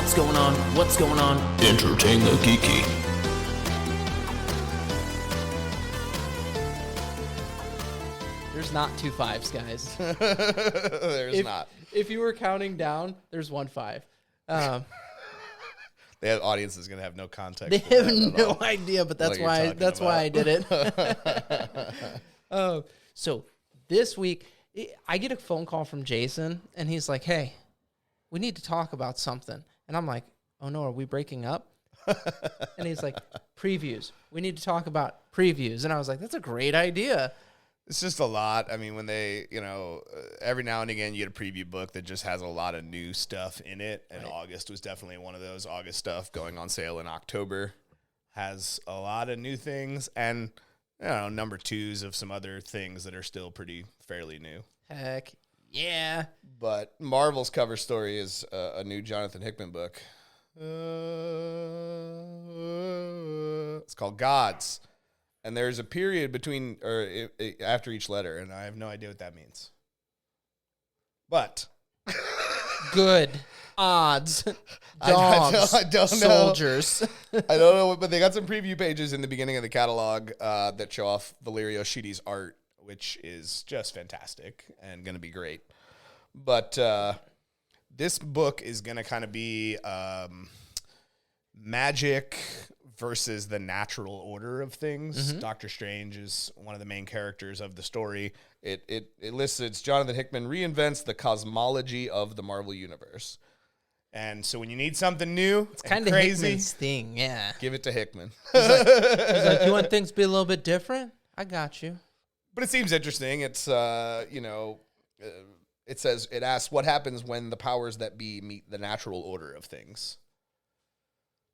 What's going on? What's going on? Entertain the Geeky. There's not 2 5s, guys. There's not. If you were counting down, there's 1 5. The audience is going to have no context. They have no idea, but that's why I did it. So this week, I get a phone call from Jason, and he's like, "Hey, we need to talk about something." And I'm like, "Oh no, are we breaking up?" And he's like, "Previews. We need to talk about previews." And I was like, "That's a great idea." It's just a lot. I mean, when they, every now and again you get a preview book that just has a lot of new stuff in it. And right. August was definitely one of those. August stuff going on sale in October has a lot of new things and, number twos of some other things that are still fairly new. Heck yeah. But Marvel's cover story is a new Jonathan Hickman book. It's called Gods. And there's a period between or after each letter, and I have no idea what that means. But good odds, dogs, I don't soldiers. I don't know, but they got some preview pages in the beginning of the catalog that show off Valerio Schiti's art, which is just fantastic and going to be great. But this book is going to kind of be magic versus the natural order of things. Mm-hmm. Doctor Strange is one of the main characters of the story. It lists it's Jonathan Hickman reinvents the cosmology of the Marvel Universe. And so when you need something new, it's kind of crazy, Hickman's thing, yeah. Give it to Hickman. He's like, you want things to be a little bit different? I got you. But it seems interesting. It's, it asks what happens when the powers that be meet the natural order of things.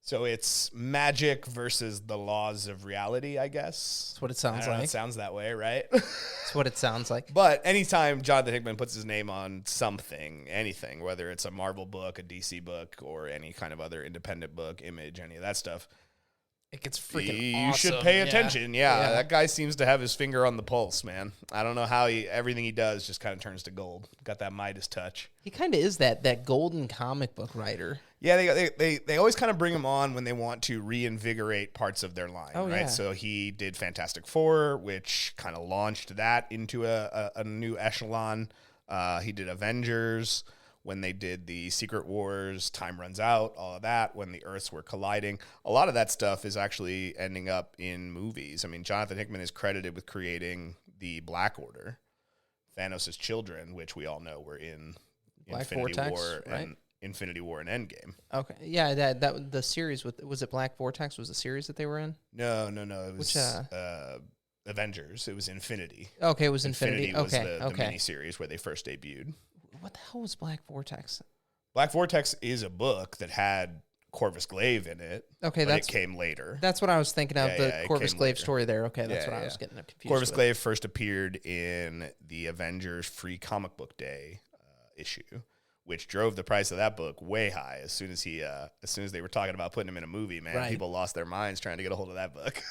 So it's magic versus the laws of reality, I guess. That's what it sounds like. It sounds that way, right? That's what it sounds like. But anytime Jonathan Hickman puts his name on something, anything, whether it's a Marvel book, a DC book, or any kind of other independent book, Image, any of that stuff, it gets freaking awesome. You should pay attention. Yeah, that guy seems to have his finger on the pulse, man. I don't know how everything he does just kind of turns to gold. Got that Midas touch. He kind of is that golden comic book writer. Yeah, they always kind of bring him on when they want to reinvigorate parts of their line, right? Yeah. So he did Fantastic Four, which kind of launched that into a new echelon. He did Avengers when they did the Secret Wars, Time Runs Out, all of that, when the Earths were colliding. A lot of that stuff is actually ending up in movies. I mean, Jonathan Hickman is credited with creating the Black Order, Thanos' children, which we all know were in Infinity War and Endgame. Okay, yeah, that the series was it Black Vortex was the series that they were in? No, it was Avengers. It was Infinity. Okay, it was Infinity. Was the miniseries where they first debuted. What the hell was Black Vortex? Black Vortex is a book that had Corvus Glaive in it. Okay, it came later. That's what I was thinking of, the Corvus Glaive story there. Okay, that's what I was getting confused Corvus with. Glaive first appeared in the Avengers Free Comic Book Day issue, which drove the price of that book way high. As soon as they were talking about putting him in a movie, man, people lost their minds trying to get a hold of that book.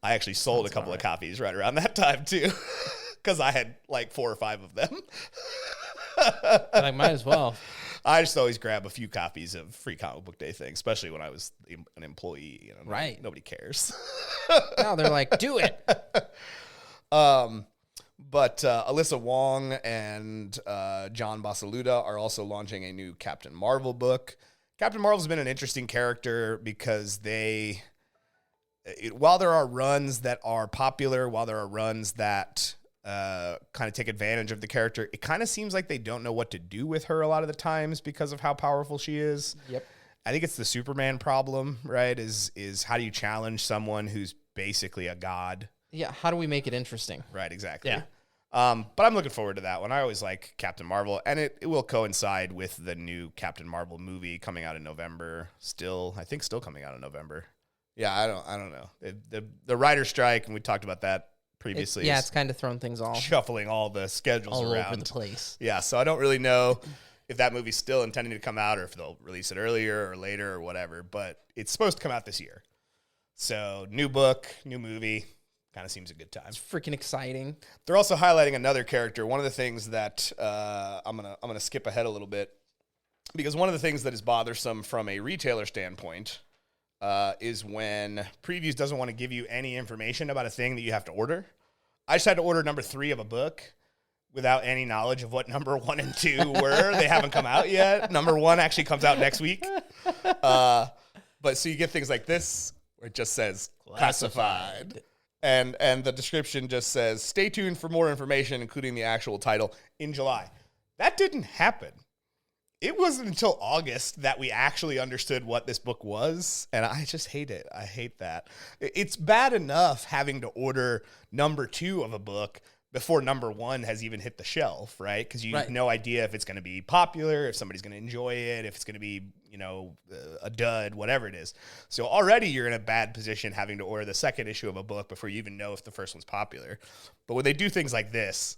I actually sold a couple of copies right around that time too, because I had like 4 or 5 of them. Like, might as well. I just always grab a few copies of Free Comic Book Day things, especially when I was an employee. Right. Nobody cares. Now they're like, do it. But Alyssa Wong and John Basaluda are also launching a new Captain Marvel book. Captain Marvel's been an interesting character because while there are runs that are popular, while there are runs that kind of take advantage of the character, it kind of seems like they don't know what to do with her a lot of the times because of how powerful she is. Yep. I think it's the Superman problem, right? Is how do you challenge someone who's basically a god? Yeah, how do we make it interesting? Right, exactly. Yeah. But I'm looking forward to that one. I always like Captain Marvel, and it will coincide with the new Captain Marvel movie coming out in November. Still coming out in November. Yeah, I don't know. The writer's strike, and we talked about that previously. It's kind of thrown things all shuffling all the schedules all around over the place. Yeah, so I don't really know if that movie's still intending to come out or if they'll release it earlier or later or whatever. But it's supposed to come out this year. So new book, new movie. Kind of seems a good time. It's freaking exciting. They're also highlighting another character. One of the things that I'm gonna skip ahead a little bit Because one of the things that is bothersome from a retailer standpoint is when Previews doesn't want to give you any information about a thing that you have to order. I just had to order number 3 of a book without any knowledge of what number 1 and 2 were. They haven't come out yet. Number 1 actually comes out next week. But so you get things like this where it just says classified. And the description just says, stay tuned for more information, including the actual title, in July. That didn't happen. It wasn't until August that we actually understood what this book was, and I just hate it. I hate that. It's bad enough having to order number 2 of a book before number 1 has even hit the shelf, right? Because you have no idea if it's going to be popular, if somebody's going to enjoy it, if it's going to be, a dud, whatever it is. So already you're in a bad position having to order the second issue of a book before you even know if the first one's popular. But when they do things like this,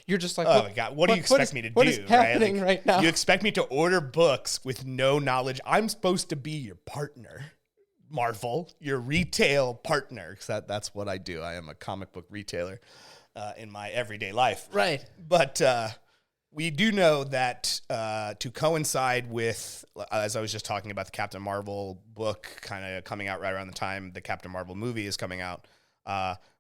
you're just like, oh my God, what do you expect me to do? What is happening right now? You expect me to order books with no knowledge? I'm supposed to be your partner, Marvel, your retail partner, because that's what I do. I am a comic book retailer in my everyday life. Right. But we do know that to coincide with, as I was just talking about, the Captain Marvel book kind of coming out right around the time the Captain Marvel movie is coming out,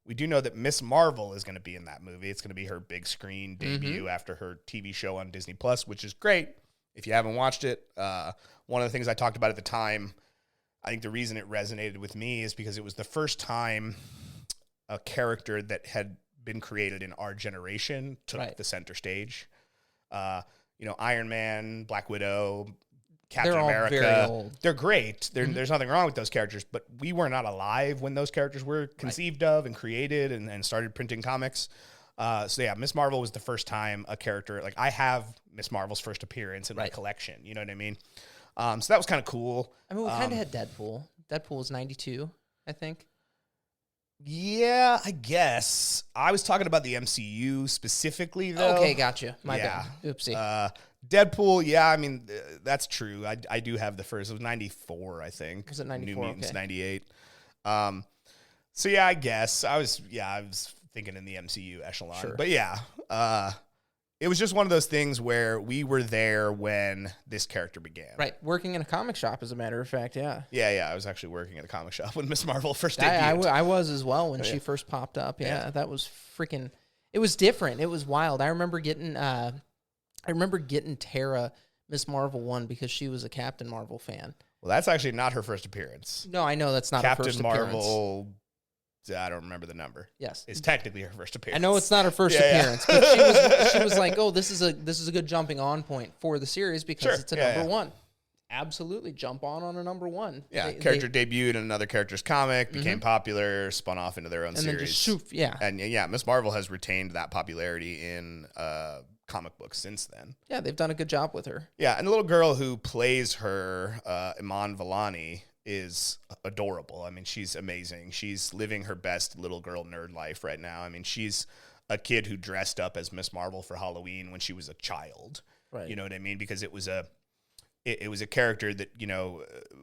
we do know that Miss Marvel is going to be in that movie. It's going to be her big screen debut after her TV show on Disney Plus, which is great. If you haven't watched it, one of the things I talked about at the time, I think the reason it resonated with me is because it was the first time a character that had been created in our generation took the center stage. Iron Man, Black Widow, Captain America. They're all very old. They're great. There's nothing wrong with those characters, but we were not alive when those characters were conceived of and created and started printing comics. Miss Marvel was the first time a character, like I have Miss Marvel's first appearance in my collection. You know what I mean? So that was kind of cool. I mean, we kind of had Deadpool. Deadpool was 92, I think. Yeah, I guess. I was talking about the MCU specifically, though. Okay, gotcha. My bad. Oopsie. Deadpool, yeah, I mean, that's true. I do have the first. It was 94, I think. Was it 94? New Mutants, 98. So, yeah, I guess. I was thinking in the MCU echelon. Sure. But, yeah, it was just one of those things where we were there when this character began. Right. Working in a comic shop, as a matter of fact, yeah. Yeah. I was actually working at a comic shop when Miss Marvel first debuted. I was as well when she first popped up. Yeah, that was freaking... It was different. It was wild. I remember getting Tara Miss Marvel 1 because she was a Captain Marvel fan. Well, that's actually not her first appearance. No, I know that's not her first appearance. Captain Marvel... I don't remember the number. Yes, it's technically her first appearance. I know it's not her first appearance, but she was like, "Oh, this is a good jumping on point for the series because it's a number 1." Absolutely, jump on a number 1. Yeah, character debuted in another character's comic, became popular, spun off into their own series, and then just shoof, and Miss Marvel has retained that popularity in comic books since then. Yeah, they've done a good job with her. Yeah, and the little girl who plays her, Iman Vellani, is adorable. I mean, she's amazing. She's living her best little girl nerd life right now. I mean, she's a kid who dressed up as Miss Marvel for Halloween when she was a child. Right. You know what I mean? Because it was a character that,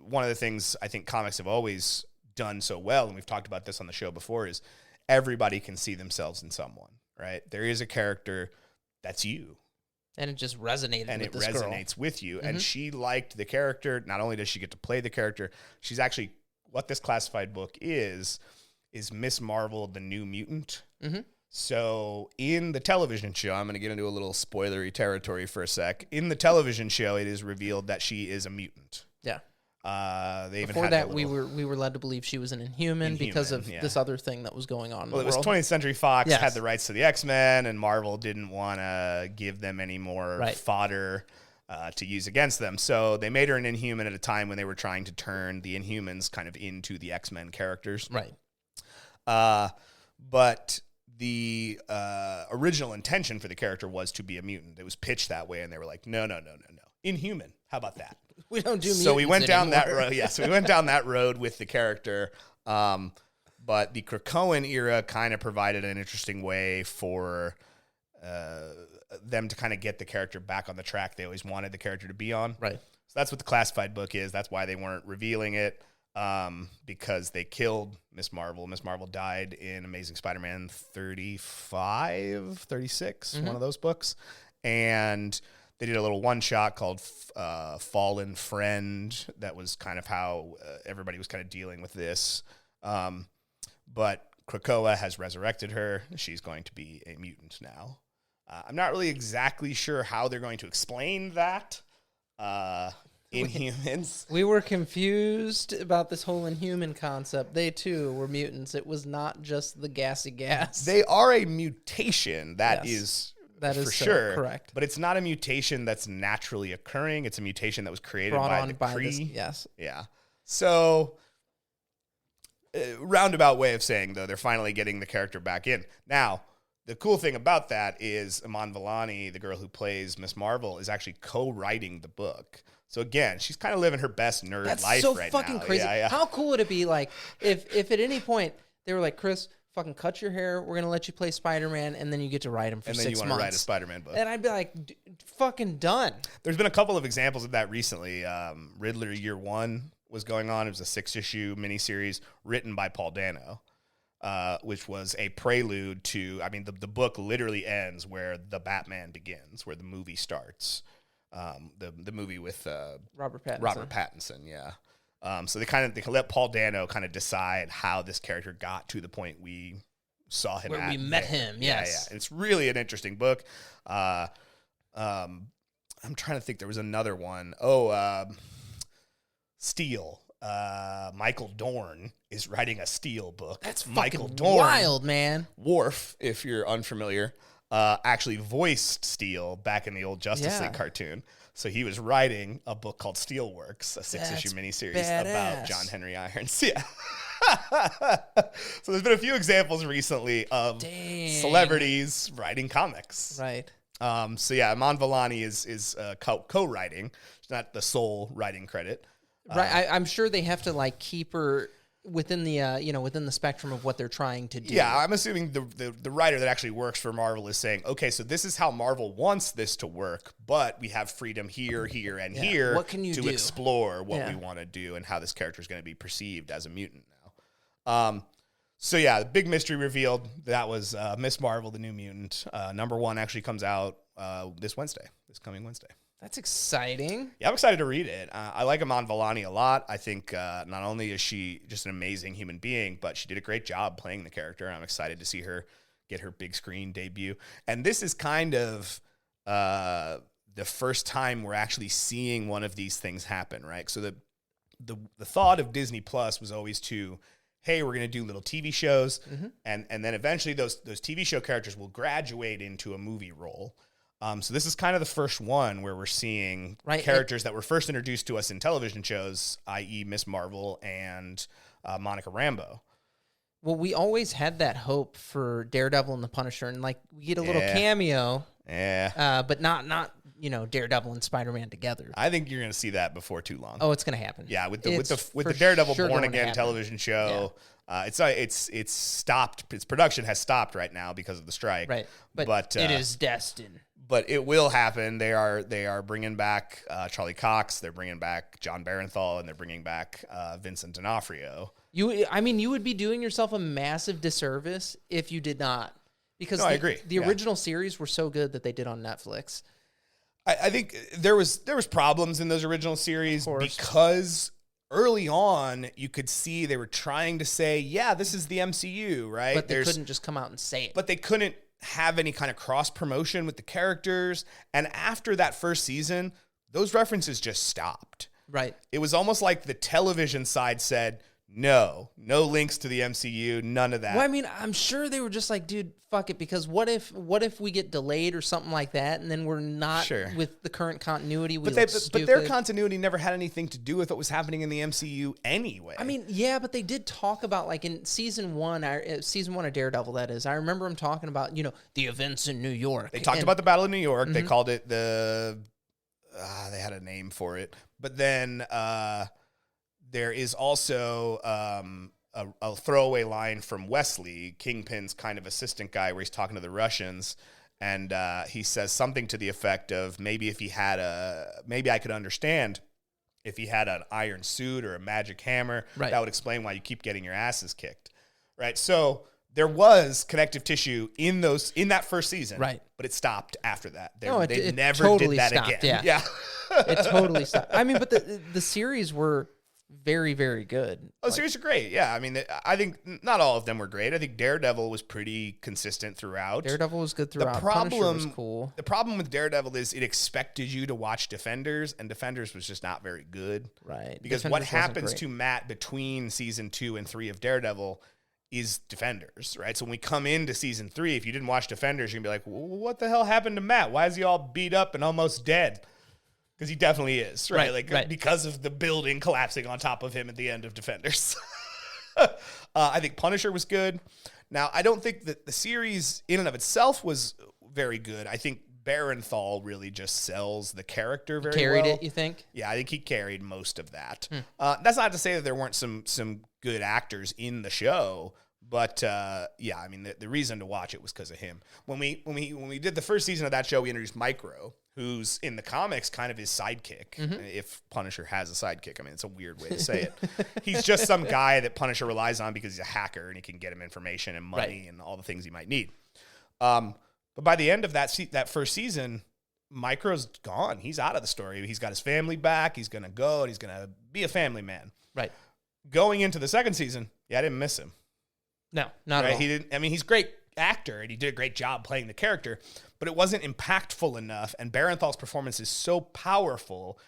one of the things I think comics have always done so well, and we've talked about this on the show before, is everybody can see themselves in someone, right? There is a character that's you. And it just resonated with this girl. And it resonates with you. And she liked the character. Not only does she get to play the character, she's actually, what this classified book is Miss Marvel, the New Mutant. Mm-hmm. So in the television show, I'm going to get into a little spoilery territory for a sec. In the television show, it is revealed that she is a mutant. Yeah. Before that, we were led to believe she was an Inhuman because of this other thing that was going on. Well, it was 20th Century Fox had the rights to the X-Men, and Marvel didn't want to give them any more fodder to use against them. So they made her an Inhuman at a time when they were trying to turn the Inhumans kind of into the X-Men characters. Right. But the original intention for the character was to be a mutant. It was pitched that way, and they were like, no. Inhuman. How about that? We don't do mutants So we went down anymore. that road. Yeah, so we went down that road with the character. But the Krakoan era kind of provided an interesting way for them to kind of get the character back on the track they always wanted the character to be on. Right. So that's what the classified book is. That's why they weren't revealing it, because they killed Miss Marvel. Miss Marvel died in Amazing Spider-Man 35, 36, one of those books. And They did a little one-shot called Fallen Friend. That was kind of how everybody was kind of dealing with this. But Krakoa has resurrected her. She's going to be a mutant now. I'm not really exactly sure how they're going to explain that. Inhumans. We were confused about this whole Inhuman concept. They too were mutants. It was not just the gassy gas. They are a mutation. That is for sure correct. But it's not a mutation that's naturally occurring. It's a mutation that was created by the Kree. Yes. Yeah. So, roundabout way of saying, though, they're finally getting the character back in. Now, the cool thing about that is Iman Vellani, the girl who plays Miss Marvel, is actually co-writing the book. So again, she's kind of living her best nerd life right now. That's so fucking crazy. Yeah. How cool would it be, like, if at any point they were like, Chris, fucking cut your hair, we're going to let you play Spider-Man, and then you get to write him for 6 months. And then you want to write a Spider-Man book. And I'd be like, fucking done. There's been a couple of examples of that recently. Riddler Year One was going on. It was a 6-issue miniseries written by Paul Dano. Which was a prelude to, I mean, the book literally ends where the Batman begins, where the movie starts. The movie with Robert Pattinson. Robert Pattinson, yeah. So they let Paul Dano kind of decide how this character got to the point we saw him where at. We met him, yes. Yeah. It's really an interesting book. I'm trying to think. There was another one. Steel. Michael Dorn is writing a Steel book. That's Michael fucking Dorn, wild, man. Worf, if you're unfamiliar, actually voiced Steel back in the old Justice League cartoon. So he was writing a book called Steelworks, a 6-issue miniseries about John Henry Irons. Yeah. So there's been a few examples recently of celebrities writing comics. Right. So yeah, Iman Vellani is co-writing. It's not the sole writing credit. Right, I'm sure they have to like keep her within the within the spectrum of what they're trying to do. Yeah, I'm assuming the writer that actually works for Marvel is saying, okay, so this is how Marvel wants this to work, but we have freedom here, and here what can you to do? Explore what we want to do and how this character is going to be perceived as a mutant now. So yeah, the big mystery revealed. That was Miss Marvel, the New Mutant. #1 actually comes out this coming Wednesday. That's exciting. Yeah, I'm excited to read it. I like Iman Vellani a lot. I think not only is she just an amazing human being, but she did a great job playing the character. I'm excited to see her get her big screen debut. And this is kind of the first time we're actually seeing one of these things happen, right? So the thought of Disney Plus was always to, hey, we're going to do little TV shows, and then eventually those TV show characters will graduate into a movie role. So this is kind of the first one where we're seeing characters that were first introduced to us in television shows, i.e. Miss Marvel and Monica Rambeau. Well, we always had that hope for Daredevil and the Punisher, and like we get a little cameo, but not Daredevil and Spider-Man together. I think you're going to see that before too long. Oh, it's going to happen. Yeah, with the Daredevil Born Again television show. Yeah. It's stopped. Its production has stopped right now because of the strike. Right, but it is destined. But it will happen. They are bringing back Charlie Cox. They're bringing back John Barenthal, and they're bringing back Vincent D'Onofrio. You would be doing yourself a massive disservice if you did not, because I agree. The original series were so good that they did on Netflix. I think there was problems in those original series because early on you could see they were trying to say, yeah, this is the MCU, right? But they couldn't just come out and say it. But they couldn't have any kind of cross promotion with the characters. And after that first season, those references just stopped. Right. It was almost like the television side said, no links to the MCU, none of that. Well, I mean, I'm sure they were just like, dude, fuck it, because what if we get delayed or something like that, and then we're not with the current continuity? But their continuity never had anything to do with what was happening in the MCU anyway. I mean, yeah, but they did talk about, like, in season one of Daredevil, that is. I remember them talking about, the events in New York. They talked about the Battle of New York. Mm-hmm. They called it they had a name for it. But then there is also a throwaway line from Wesley, Kingpin's kind of assistant guy, where he's talking to the Russians, and he says something to the effect of, maybe I could understand if he had an iron suit or a magic hammer, that would explain why you keep getting your asses kicked, right? So there was connective tissue in that first season, Right. but it stopped after that. It never totally did that stopped, again. yeah. Yeah. It totally stopped. I mean, but the series were very, very good. Oh, series are great. Yeah, I mean, I think not all of them were great. I think Daredevil was pretty consistent throughout. Daredevil was good throughout. Punisher was cool. The problem with Daredevil is it expected you to watch Defenders, and Defenders was just not very good. Right. Because Defenders what wasn't happens great. to Matt between season 2 and 3 of Daredevil is Defenders, right? So when we come into season 3, if you didn't watch Defenders, you're going to be like, what the hell happened to Matt? Why is he all beat up and almost dead? Because he definitely is, right? Right. Because of the building collapsing on top of him at the end of Defenders. I think Punisher was good. Now, I don't think that the series in and of itself was very good. I think Barenthal really just sells the character very well. Carried it, you think? Yeah, I think he carried most of that. That's not to say that there weren't some good actors in the show, but yeah, I mean the reason to watch it was because of him. When we did the first season of that show, we introduced Micro, who's in the comics kind of his sidekick. If Punisher has a sidekick, I mean it's a weird way to say it. He's just some guy that Punisher relies on because he's a hacker and he can get him information and money and all the things he might need. But by the end of that first season, Micro's gone. He's out of the story. He's got his family back. He's going to go and he's going to be a family man. Right. Going into the second season, I didn't miss him. No, not at all. He didn't. I mean, he's a great actor and he did a great job playing the character, but it wasn't impactful enough. And Barenthal's performance is so powerful.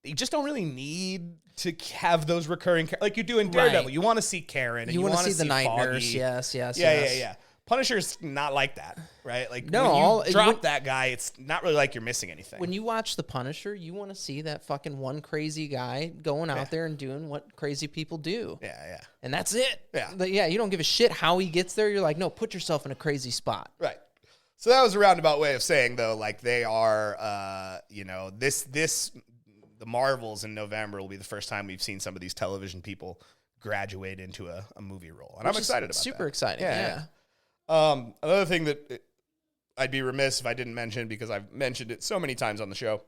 You just don't really need to have those recurring, like you do in Daredevil. Right. You want to see Karen and You want to see the night Foggy. nurse. Yes. Yeah. Punisher's not like that, right? Like No, when you drop that guy, it's not really like you're missing anything. When you watch The Punisher, you want to see that fucking one crazy guy going out there and doing what crazy people do. Yeah. And that's it. Yeah. But yeah, you don't give a shit how he gets there. You're like, no, put yourself in a crazy spot. Right. So that was a roundabout way of saying, though, like they are, the Marvels in November will be the first time we've seen some of these television people graduate into a movie role. And I'm excited about that. Super exciting. Yeah. Another thing that I'd be remiss if I didn't mention, because I've mentioned it so many times on the show,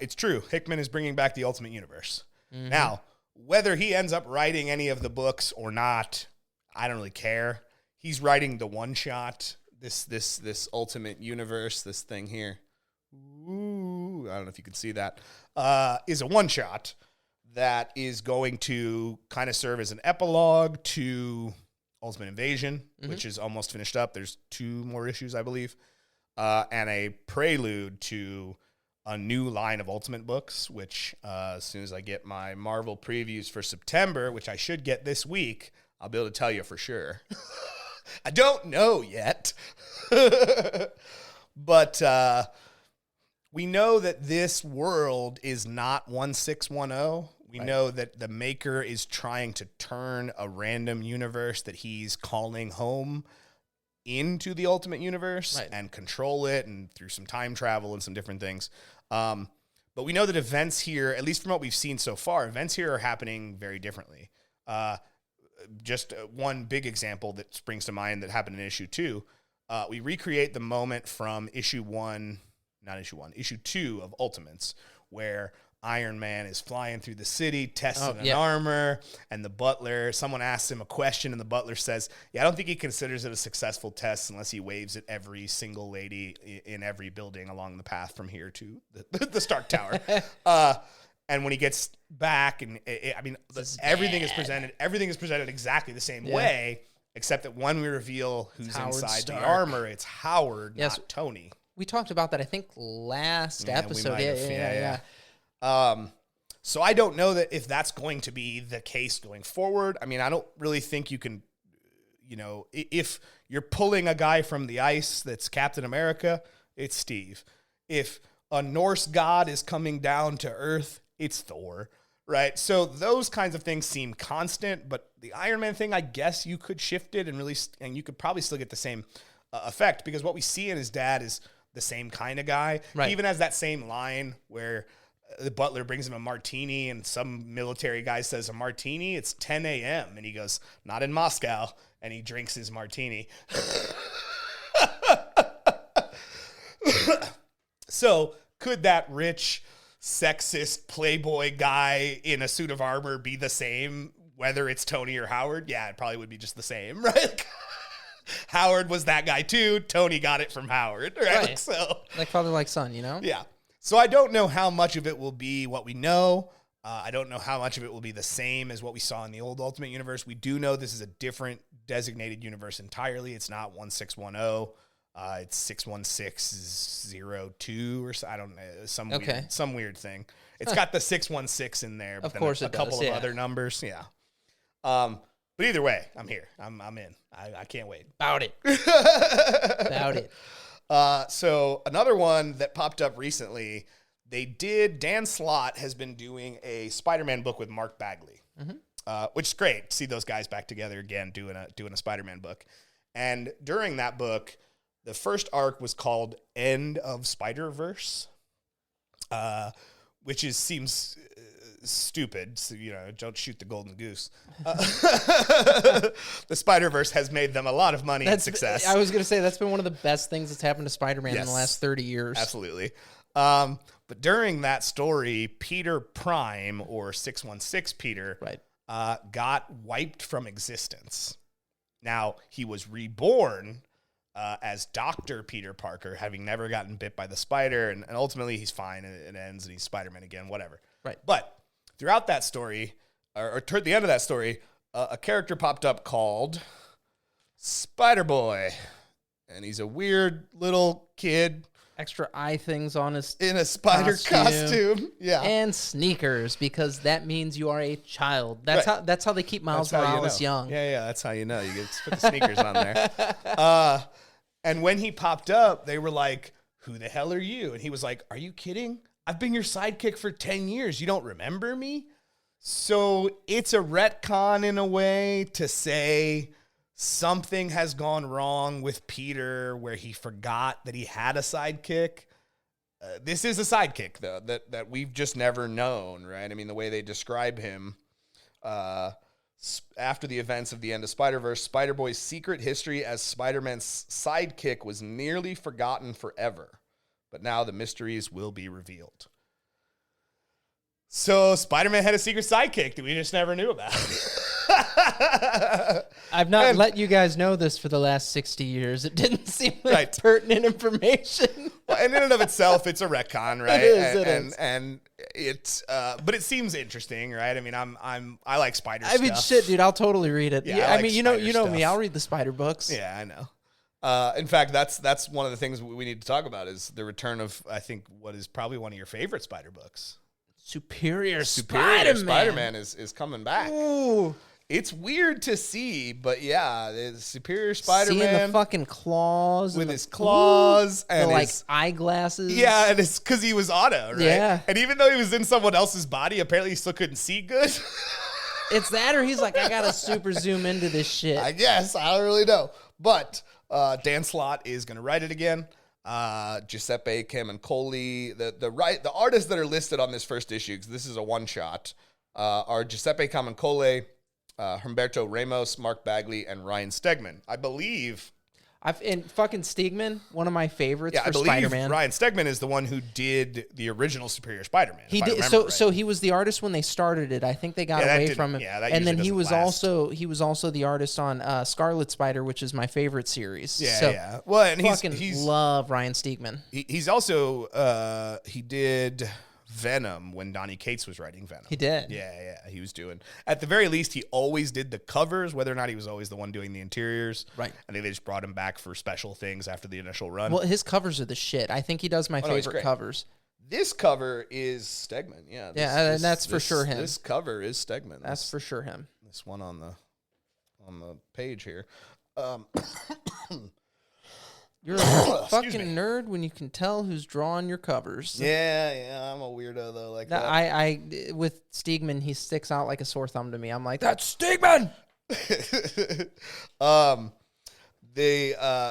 it's true. Hickman is bringing back the Ultimate Universe. Mm-hmm. Now, whether he ends up writing any of the books or not, I don't really care. He's writing the one-shot, this Ultimate Universe, this thing here. Ooh, I don't know if you can see that, is a one-shot that is going to kind of serve as an epilogue to Ultimate Invasion, which is almost finished up. There's 2 more issues, I believe, and a prelude to a new line of Ultimate books, which as soon as I get my Marvel previews for September, which I should get this week, I'll be able to tell you for sure. I don't know yet, but we know that this world is not 1610. We know that the maker is trying to turn a random universe that he's calling home into the Ultimate Universe and control it, and through some time travel and some different things. But we know that events here, at least from what we've seen so far, events here are happening very differently. Just one big example that springs to mind that happened in issue 2. We recreate the moment from issue 2 of Ultimates, where Iron Man is flying through the city, testing an armor, and the butler, someone asks him a question, and the butler says, I don't think he considers it a successful test unless he waves at every single lady in every building along the path from here to the Stark Tower. And when he gets back, and everything is presented exactly the same way, except that when we reveal who's inside the armor, it's Howard, not Tony. We talked about that, I think, last episode. Yeah. So I don't know that if that's going to be the case going forward. I mean, I don't really think you can, if you're pulling a guy from the ice that's Captain America, it's Steve. If a Norse god is coming down to Earth, it's Thor, right? So those kinds of things seem constant, but the Iron Man thing, I guess you could shift it and you could probably still get the same effect, because what we see in his dad is the same kind of guy. Right. He even has that same line where the butler brings him a martini and some military guy says, a martini? It's 10 a.m. And he goes, not in Moscow. And he drinks his martini. So could that rich, sexist playboy guy in a suit of armor be the same whether it's Tony or Howard, yeah, it probably would be just the same, right? Howard was that guy too. Tony got it from Howard, right? Right. So, Like father, like son, you know? yeah. So I don't know how much of it will be what we know. I don't know how much of it will be the same as what we saw in the old Ultimate Universe. We do know this is a different designated universe entirely. It's not 1610. It's 61602 or so. I don't know. Some weird thing. It's got the 616 in there. But Of course a it does, couple of yeah. other numbers. Yeah. But either way, I'm here. I'm in. I can't wait. About it. About it. So another one that popped up recently, Dan Slott has been doing a Spider-Man book with Mark Bagley, which is great. See those guys back together again, doing a Spider-Man book. And during that book, the first arc was called End of Spider-Verse, which seems stupid. So, don't shoot the golden goose. The Spider-Verse has made them a lot of money and success. I was going to say that's been one of the best things that's happened to Spider-Man in the last 30 years. Absolutely. But during that story, Peter Prime, or 616 Peter, Right. Got wiped from existence. Now, he was reborn as Dr. Peter Parker, having never gotten bit by the spider, and ultimately he's fine, and it ends, and he's Spider-Man again, whatever. Right. But throughout that story, or toward the end of that story, a character popped up called Spider-Boy, and he's a weird little kid Extra eye things on his in a spider costume. Yeah. And sneakers, because that means you are a child. That's how they keep Miles Morales young. Yeah, that's how you know. You get to put the sneakers on there. And when he popped up, they were like, "Who the hell are you?" And he was like, "Are you kidding? I've been your sidekick for 10 years. You don't remember me?" So it's a retcon in a way to say something has gone wrong with Peter where he forgot that he had a sidekick. This is a sidekick, though, that we've just never known, right? I mean, the way they describe him, after the events of the end of Spider-Verse, Spider-Boy's secret history as Spider-Man's sidekick was nearly forgotten forever, but now the mysteries will be revealed. So Spider-Man had a secret sidekick that we just never knew about. I've not let you guys know this for the last 60 years. It didn't seem like pertinent information. Well, and in and of itself, it's a retcon, right? It is. And it's, but it seems interesting, right? I mean, I like spider stuff. I mean, shit, dude, I'll totally read it. Yeah, I like you know stuff. me. I'll read the spider books. Yeah, I know. In fact, that's one of the things we need to talk about is the return of, I think, what is probably one of your favorite spider books. Superior Spider-Man is coming back. Ooh. It's weird to see, but yeah, the Superior Spider-Man. Seeing the fucking claws. With his claws. And the, his eyeglasses. Yeah, and it's because he was Otto, right? Yeah. And even though he was in someone else's body, apparently he still couldn't see good. It's that, or he's like, I gotta super zoom into this shit. I guess. I don't really know. But Dan Slott is going to write it again. Giuseppe Camuncoli, the artists that are listed on this first issue, because this is a one-shot, are Giuseppe Camuncoli, Humberto Ramos, Mark Bagley, and Ryan Stegman. I believe... And fucking Stegman, one of my favorites for I believe Spider-Man. Ryan Stegman is the one who did the original Superior Spider-Man. He did. So he was the artist when they started it. I think they got away from him. Yeah, that and then he was also the artist on Scarlet Spider, which is my favorite series. Yeah, so yeah. Well, and he's love Ryan Stegman. He's also he did Venom when Donny Cates was writing Venom. He did. Yeah, he was doing. At the very least, he always did the covers, whether or not he was always the one doing the interiors. Right. I think they just brought him back for special things after the initial run. Well, his covers are the shit. I think he does my favorite covers. This cover is Stegman. Yeah. And that's for sure him. This cover is Stegman. That's for sure him. This one on the page here. You're a fucking nerd when you can tell who's drawing your covers. Yeah, I'm a weirdo though. Like that. I with Stegman, he sticks out like a sore thumb to me. I'm like, that's Stegman.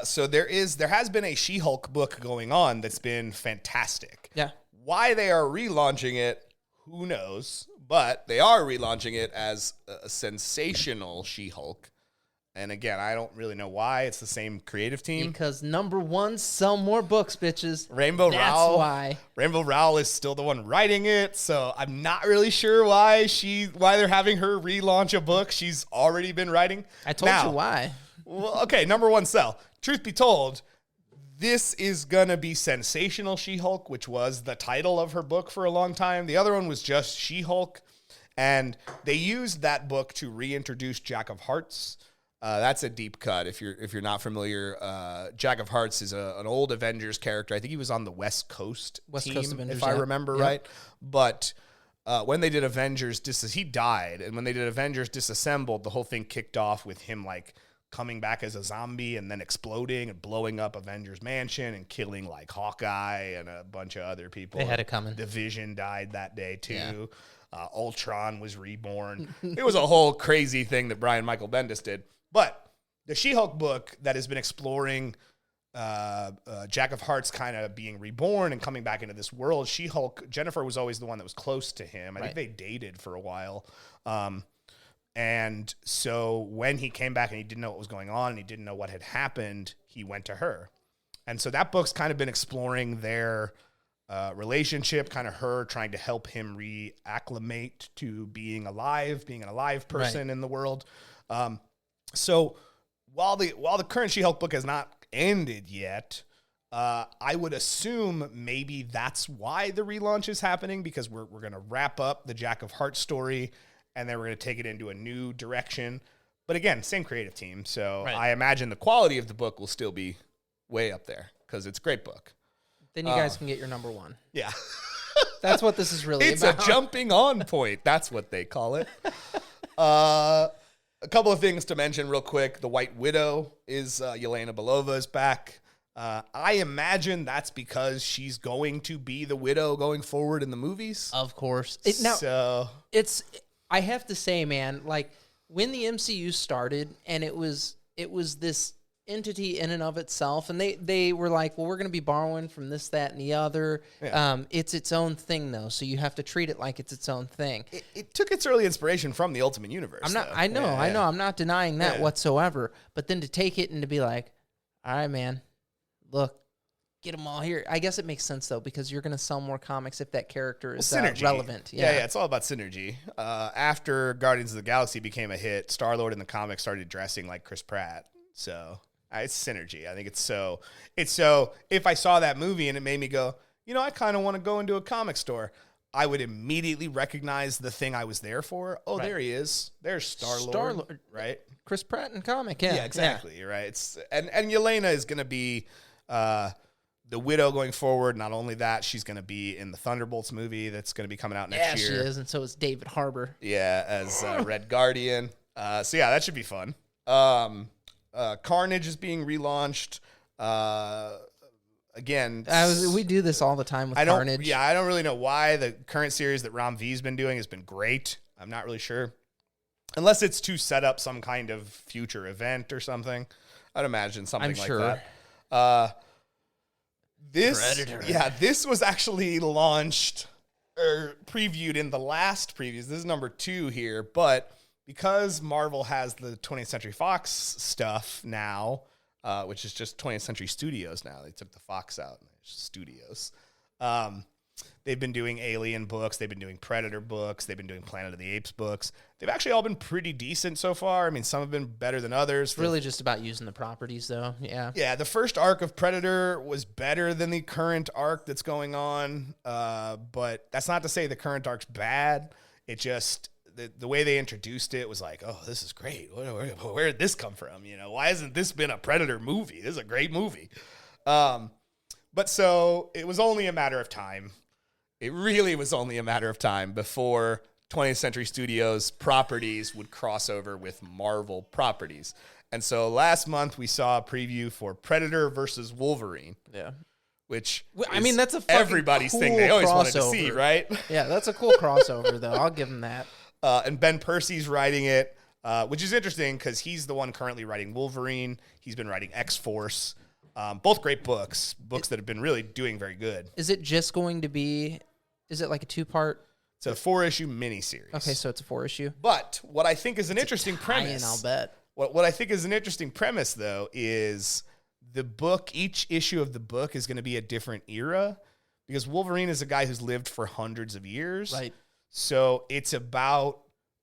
So there has been a She-Hulk book going on that's been fantastic. Yeah. Why they are relaunching it, who knows? But they are relaunching it as a sensational She-Hulk. And again, I don't really know why. It's the same creative team. Because number one, sell more books, bitches. Rainbow That's Rowell. why. Rainbow Rowell is still the one writing it, so I'm not really sure why they're having her relaunch a book she's already been writing. I told you why. Well, okay, number one, sell. Truth be told, this is gonna be Sensational She-Hulk, which was the title of her book for a long time. The other one was just She-Hulk, and they used that book to reintroduce Jack of Hearts. That's a deep cut. If you're not familiar, Jack of Hearts is an old Avengers character. I think he was on the West Coast team, Avengers, if I remember right. But when they did Avengers, he died, and when they did Avengers Disassembled, the whole thing kicked off with him like coming back as a zombie and then exploding and blowing up Avengers Mansion and killing like Hawkeye and a bunch of other people. They had it coming. Division died that day too. Yeah. Ultron was reborn. It was a whole crazy thing that Brian Michael Bendis did. But the She-Hulk book that has been exploring Jack of Hearts kind of being reborn and coming back into this world, She-Hulk, Jennifer was always the one that was close to him. I think they dated for a while. And so when he came back and he didn't know what was going on and he didn't know what had happened, he went to her. And so that book's kind of been exploring their relationship, kind of her trying to help him reacclimate to being an alive person in the world. So while the current She-Hulk book has not ended yet, I would assume maybe that's why the relaunch is happening, because we're going to wrap up the Jack of Hearts story and then we're going to take it into a new direction. But again, same creative team. So I imagine the quality of the book will still be way up there because it's a great book. Then you guys can get your number one. Yeah. That's what this is really it's about. It's a jumping on point. That's what they call it. A couple of things to mention real quick. The White Widow is Yelena Belova is back. I imagine that's because she's going to be the Widow going forward in the movies. Of course. I have to say, man, like when the MCU started and it was this entity in and of itself, and they were like, well, we're going to be borrowing from this, that, and the other. Yeah. It's its own thing, though, so you have to treat it like it's its own thing. It took its early inspiration from the Ultimate Universe. I know. I'm not denying that whatsoever. But then to take it and to be like, all right, man, look, get them all here. I guess it makes sense, though, because you're going to sell more comics if that character is relevant. Yeah, it's all about synergy. After Guardians of the Galaxy became a hit, Star-Lord in the comics started dressing like Chris Pratt. So it's synergy. I think it's so if I saw that movie and it made me go, I kind of want to go into a comic store, I would immediately recognize the thing I was there for. Oh, there he is. There's Star-Lord, right? Chris Pratt in comic, yeah, exactly, right? And Yelena is going to be the Widow going forward. Not only that, she's going to be in the Thunderbolts movie that's going to be coming out next year. Yeah, she is, and so is David Harbour. Yeah, as Red Guardian. So yeah, that should be fun. Carnage is being relaunched. Again, we do this all the time with Carnage. Yeah, I don't really know why. The current series that Ram V's been doing has been great. I'm not really sure. Unless it's to set up some kind of future event or something. I'd imagine something that. This was actually launched or previewed in the last previews. This is number 2 here, but because Marvel has the 20th Century Fox stuff now, which is just 20th Century Studios now. They took the Fox out and it's studios. They've been doing Alien books. They've been doing Predator books. They've been doing Planet of the Apes books. They've actually all been pretty decent so far. I mean, some have been better than others. It's really just about using the properties, though. Yeah. Yeah, the first arc of Predator was better than the current arc that's going on. But that's not to say the current arc's bad. It just, the way they introduced it was like, oh, this is great. Where did this come from? Why hasn't this been a Predator movie? This is a great movie. But so it was only a matter of time. It really was only a matter of time before 20th Century Studios properties would cross over with Marvel properties. And so last month we saw a preview for Predator versus Wolverine. Yeah. Which that's a fucking everybody's cool thing they always crossover. wanted to see, right? Yeah, that's a cool crossover, though. I'll give him that. And Ben Percy's writing it, which is interesting because he's the one currently writing Wolverine. He's been writing X-Force. Both great books that have been really doing very good. Is it just going to be, is it like a 2-part? It's a 4-issue miniseries. Okay, so it's a 4-issue. But what I think is an interesting premise. I'll bet. What I think is an interesting premise, though, is each issue of the book is going to be a different era, because Wolverine is a guy who's lived for hundreds of years. Right. So it's about,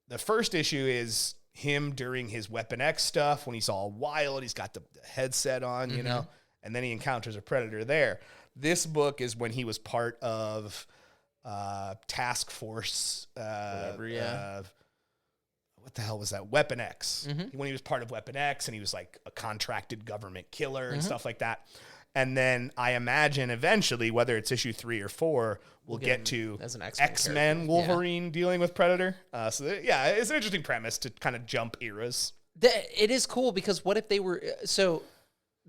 the first issue is him during his Weapon X stuff when he's all wild. He's got the headset on, you know, and then he encounters a Predator there. This book is when he was part of Task Force. Whatever, yeah. What the hell was that? Weapon X. When he was part of Weapon X and he was like a contracted government killer and stuff like that. And then I imagine eventually, whether it's issue 3 or 4, we'll get to as an X-Men Wolverine dealing with Predator. It's an interesting premise to kind of jump eras. It is cool, because what if they were, so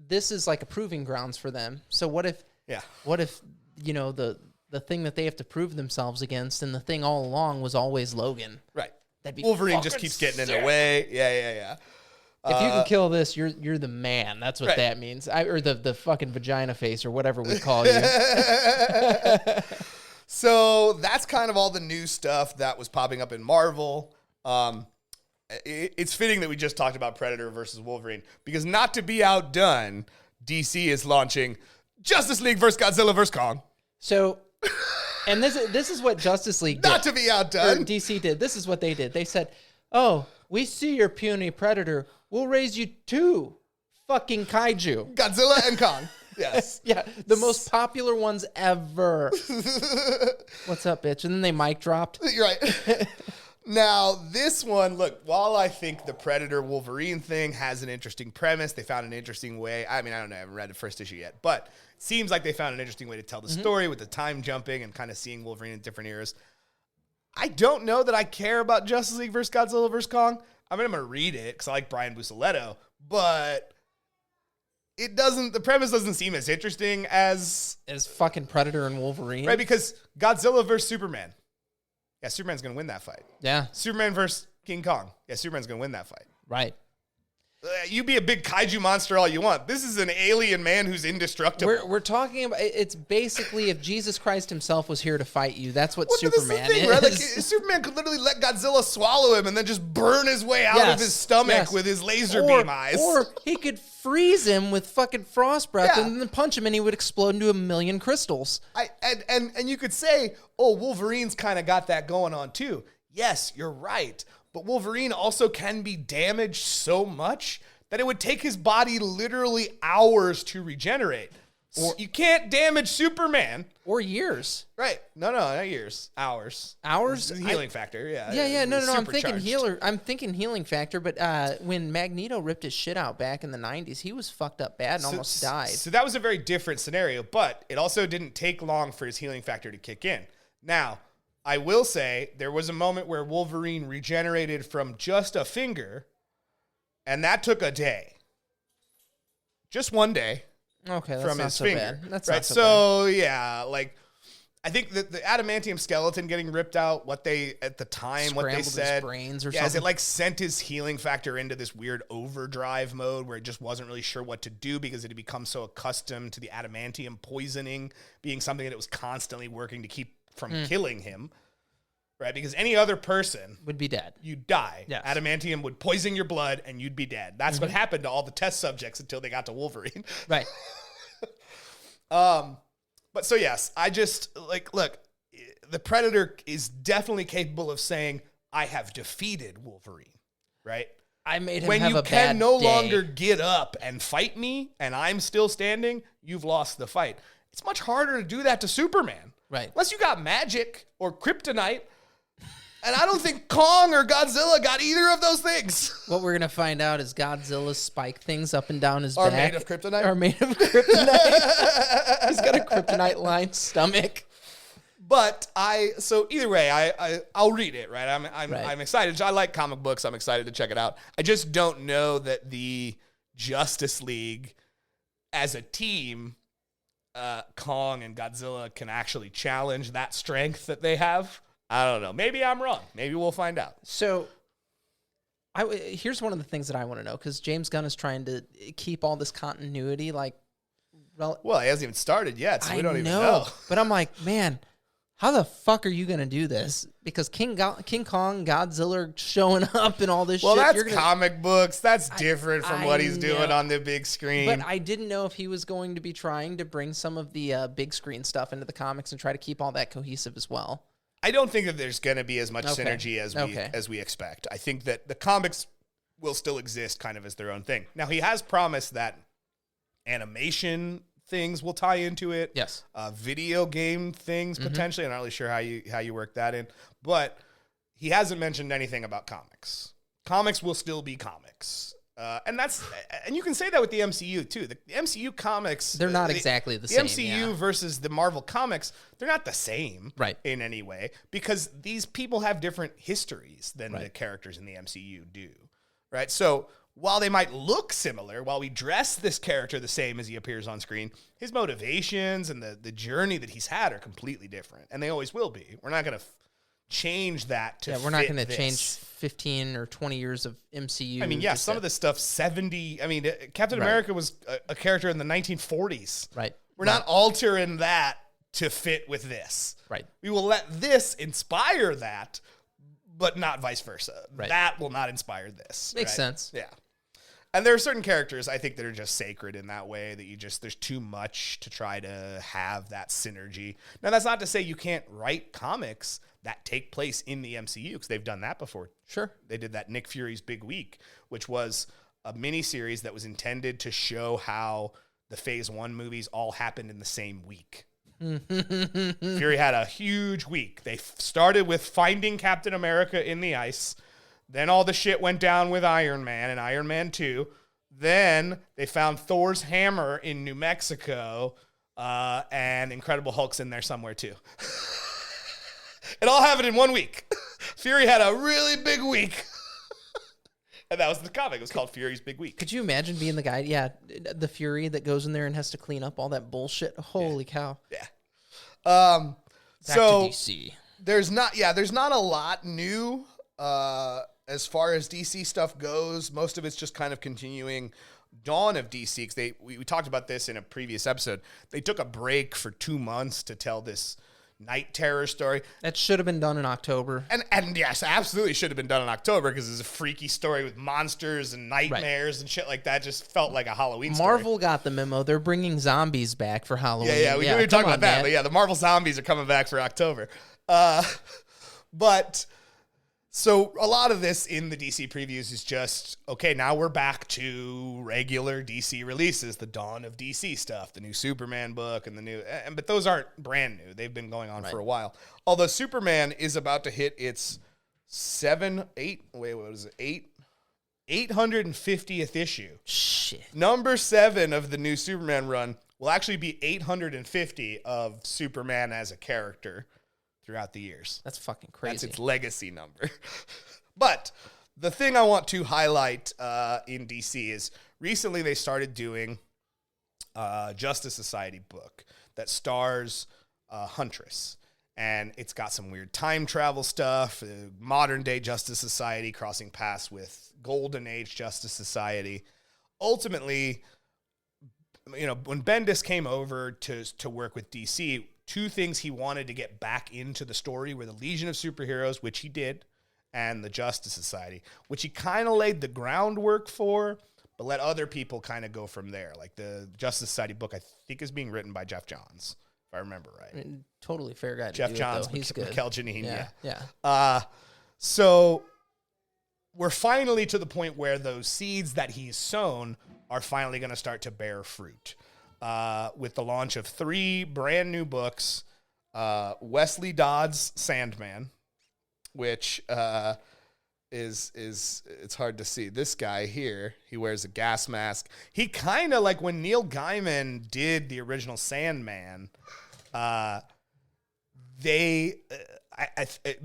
this is like a proving grounds for them. So what if, you know, the thing that they have to prove themselves against, and the thing all along was always Logan. Right. That'd be Wolverine just keeps getting in the way. Yeah. If you can kill this, you're the man. That's what that means. Or the fucking vagina face, or whatever we call you. So that's kind of all the new stuff that was popping up in Marvel. It's fitting that we just talked about Predator versus Wolverine, because not to be outdone, DC is launching Justice League versus Godzilla versus Kong. So, and this is what Justice League did. Not to be outdone. DC did. This is what they did. They said, oh, we see your puny Predator. We'll raise you 2 fucking kaiju. Godzilla and Kong. Yes. Yeah, the most popular ones ever. What's up, bitch? And then they mic dropped. You're right. Now, this one, look, while I think the Predator-Wolverine thing has an interesting premise, they found an interesting way. I mean, I don't know. I haven't read the first issue yet. But it seems like they found an interesting way to tell the story with the time jumping and kind of seeing Wolverine in different eras. I don't know that I care about Justice League versus Godzilla versus Kong. I mean, I'm going to read it because I like Brian Buccellato. But the premise doesn't seem as interesting as fucking Predator and Wolverine. Right, because Godzilla versus Superman. Yeah, Superman's going to win that fight. Yeah. Superman versus King Kong. Yeah, Superman's going to win that fight. Right. You be a big kaiju monster all you want. This is an alien man who's indestructible. We're talking about, it's basically if Jesus Christ himself was here to fight you, that's what Superman is. Right? Like, Superman could literally let Godzilla swallow him and then just burn his way out of his stomach with his laser beam eyes. Or he could freeze him with fucking frost breath and then punch him and he would explode into a million crystals. And you could say, oh, Wolverine's kind of got that going on too. Yes, you're right. But Wolverine also can be damaged so much that it would take his body literally hours to regenerate. Or you can't damage Superman. Or years. Right. No, not years. Hours. Hours? Healing factor, yeah. Yeah, no. I'm thinking healing factor, but when Magneto ripped his shit out back in the 90s, he was fucked up bad and almost died. So that was a very different scenario, but it also didn't take long for his healing factor to kick in. Now, I will say there was a moment where Wolverine regenerated from just a finger, and that took a day. Just one day. Okay, that's from not his so finger. bad. That's right. Not so So bad. yeah, like I think that the adamantium skeleton getting ripped out, what they at the time, Scrambled what they said, his brains or something. something. It like sent his healing factor into this weird overdrive mode where it just wasn't really sure what to do because it had become so accustomed to the adamantium poisoning being something that it was constantly working to keep from killing him. Right, because any other person would be dead. You'd die. Yes. Adamantium would poison your blood and you'd be dead. That's what happened to all the test subjects until they got to Wolverine. Right. But so yes, I just look, the Predator is definitely capable of saying, I have defeated Wolverine. Right? I made him when have you a can bad no day. longer get up and fight me and I'm still standing, you've lost the fight. It's much harder to do that to Superman. Right. Unless you got magic or kryptonite. And I don't think Kong or Godzilla got either of those things. What we're going to find out is Godzilla's spike things up and down his back. Are made of kryptonite? Are made of kryptonite. He's got a kryptonite-lined stomach. But so either way, I'll read it, right? I'm excited. I like comic books. I'm excited to check it out. I just don't know that the Justice League as a team, Kong and Godzilla can actually challenge that strength that they have. I don't know. Maybe I'm wrong. Maybe we'll find out. So here's one of the things that I want to know, because James Gunn is trying to keep all this continuity. Well, he hasn't even started yet, so we don't even know. But I'm like, man, how the fuck are you going to do this? Because King Kong, Godzilla are showing up and all this well, shit. Well, that's comic books. That's different from what he's doing on the big screen. But I didn't know if he was going to be trying to bring some of the big screen stuff into the comics and try to keep all that cohesive as well. I don't think that there's going to be as much synergy as we expect. I think that the comics will still exist kind of as their own thing. Now, he has promised that animation things will tie into it. Yes. Video game things potentially. I'm not really sure how you work that in, but he hasn't mentioned anything about comics. Comics will still be comics. And you can say that with the MCU too. The MCU comics, they're not exactly the same. The MCU versus the Marvel comics, they're not the same, right, in any way, because these people have different histories than the characters in the MCU do, right? So while they might look similar, while we dress this character the same as he appears on screen, his motivations and the journey that he's had are completely different, and they always will be. We're not going to change that to we're not going to change 15 or 20 years of MCU. I mean, some of this stuff, 70. I mean, Captain America was a character in the 1940s. Right. We're not altering that to fit with this. Right. We will let this inspire that, but not vice versa. Right. That will not inspire this. Makes sense. Yeah. And there are certain characters, I think, that are just sacred in that way, that there's too much to try to have that synergy. Now, that's not to say you can't write comics that take place in the MCU, because they've done that before. Sure. They did that Nick Fury's Big Week, which was a miniseries that was intended to show how the Phase 1 movies all happened in the same week. Fury had a huge week. They started with finding Captain America in the ice. Then all the shit went down with Iron Man and Iron Man 2. Then they found Thor's hammer in New Mexico, and Incredible Hulk's in there somewhere too. It all happened in 1 week. Fury had a really big week. And that was the comic. It was called Fury's Big Week. Could you imagine being the guy, the Fury that goes in there and has to clean up all that bullshit? Holy cow. Yeah. Back to DC. There's not a lot new as far as DC stuff goes. Most of it's just kind of continuing Dawn of DC, because we talked about this in a previous episode. They took a break for 2 months to tell this night terror story. That should have been done in October. And yes, absolutely should have been done in October, because it's a freaky story with monsters and nightmares and shit like that. Just felt like a Halloween story. Marvel got the memo. They're bringing zombies back for Halloween. Yeah, we were talking about that. But yeah, the Marvel zombies are coming back for October. But so a lot of this in the DC previews is just, okay, now we're back to regular DC releases, the Dawn of DC stuff, the new Superman book and but those aren't brand new. They've been going on for a while. Although Superman is about to hit its 850th issue. Shit. Number 7 of the new Superman run will actually be 850 of Superman as a character throughout the years. That's fucking crazy. That's its legacy number. But the thing I want to highlight in DC is recently they started doing a Justice Society book that stars Huntress. And it's got some weird time travel stuff, modern day Justice Society crossing paths with Golden Age Justice Society. Ultimately, when Bendis came over to work with DC, 2 things he wanted to get back into the story were the Legion of Superheroes, which he did, and the Justice Society, which he kind of laid the groundwork for, but let other people kind of go from there. Like the Justice Society book, I think, is being written by Jeff Johns, if I remember right. I mean, totally fair guy. Jeff Johns, he's good. Mikel Janine, yeah. So we're finally to the point where those seeds that he's sown are finally going to start to bear fruit. With the launch of 3 brand new books, Wesley Dodd's Sandman, which is it's hard to see. This guy here, he wears a gas mask. He kind of like when Neil Gaiman did the original Sandman,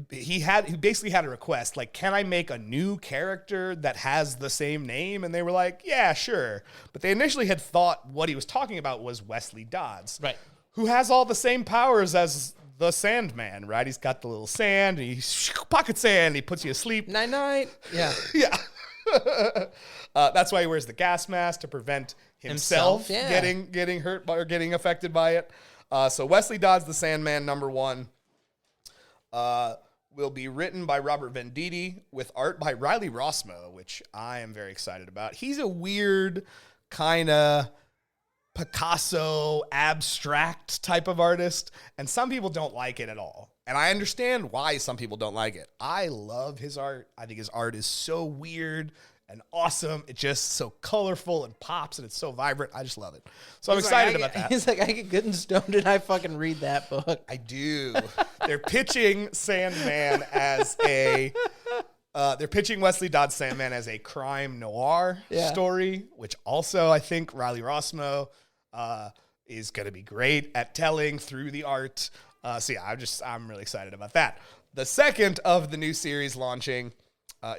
he basically had a request, like, can I make a new character that has the same name? And they were like, yeah, sure. But they initially had thought what he was talking about was Wesley Dodds, right? Who has all the same powers as the Sandman, right? He's got the little sand, and he pocket sand, he puts you asleep. Night. Yeah. Yeah. That's why he wears the gas mask, to prevent himself getting hurt or getting affected by it. So Wesley Dodds, the Sandman, number 1. will be written by Robert Venditti with art by Riley Rossmo, which I am very excited about. He's a weird kind of Picasso abstract type of artist, and some people don't like it at all. And I understand why some people don't like it. I love his art. I think his art is so weird and awesome. It's just so colorful and pops, and it's so vibrant. I just love it. So I'm excited about that. He's like, I get good and stoned, and I fucking read that book. I do. They're pitching Sandman as a... they're pitching Wesley Dodds Sandman as a crime noir story, which also I think Riley Rossmo is going to be great at telling through the art. So yeah, I'm really excited about that. The second of the new series launching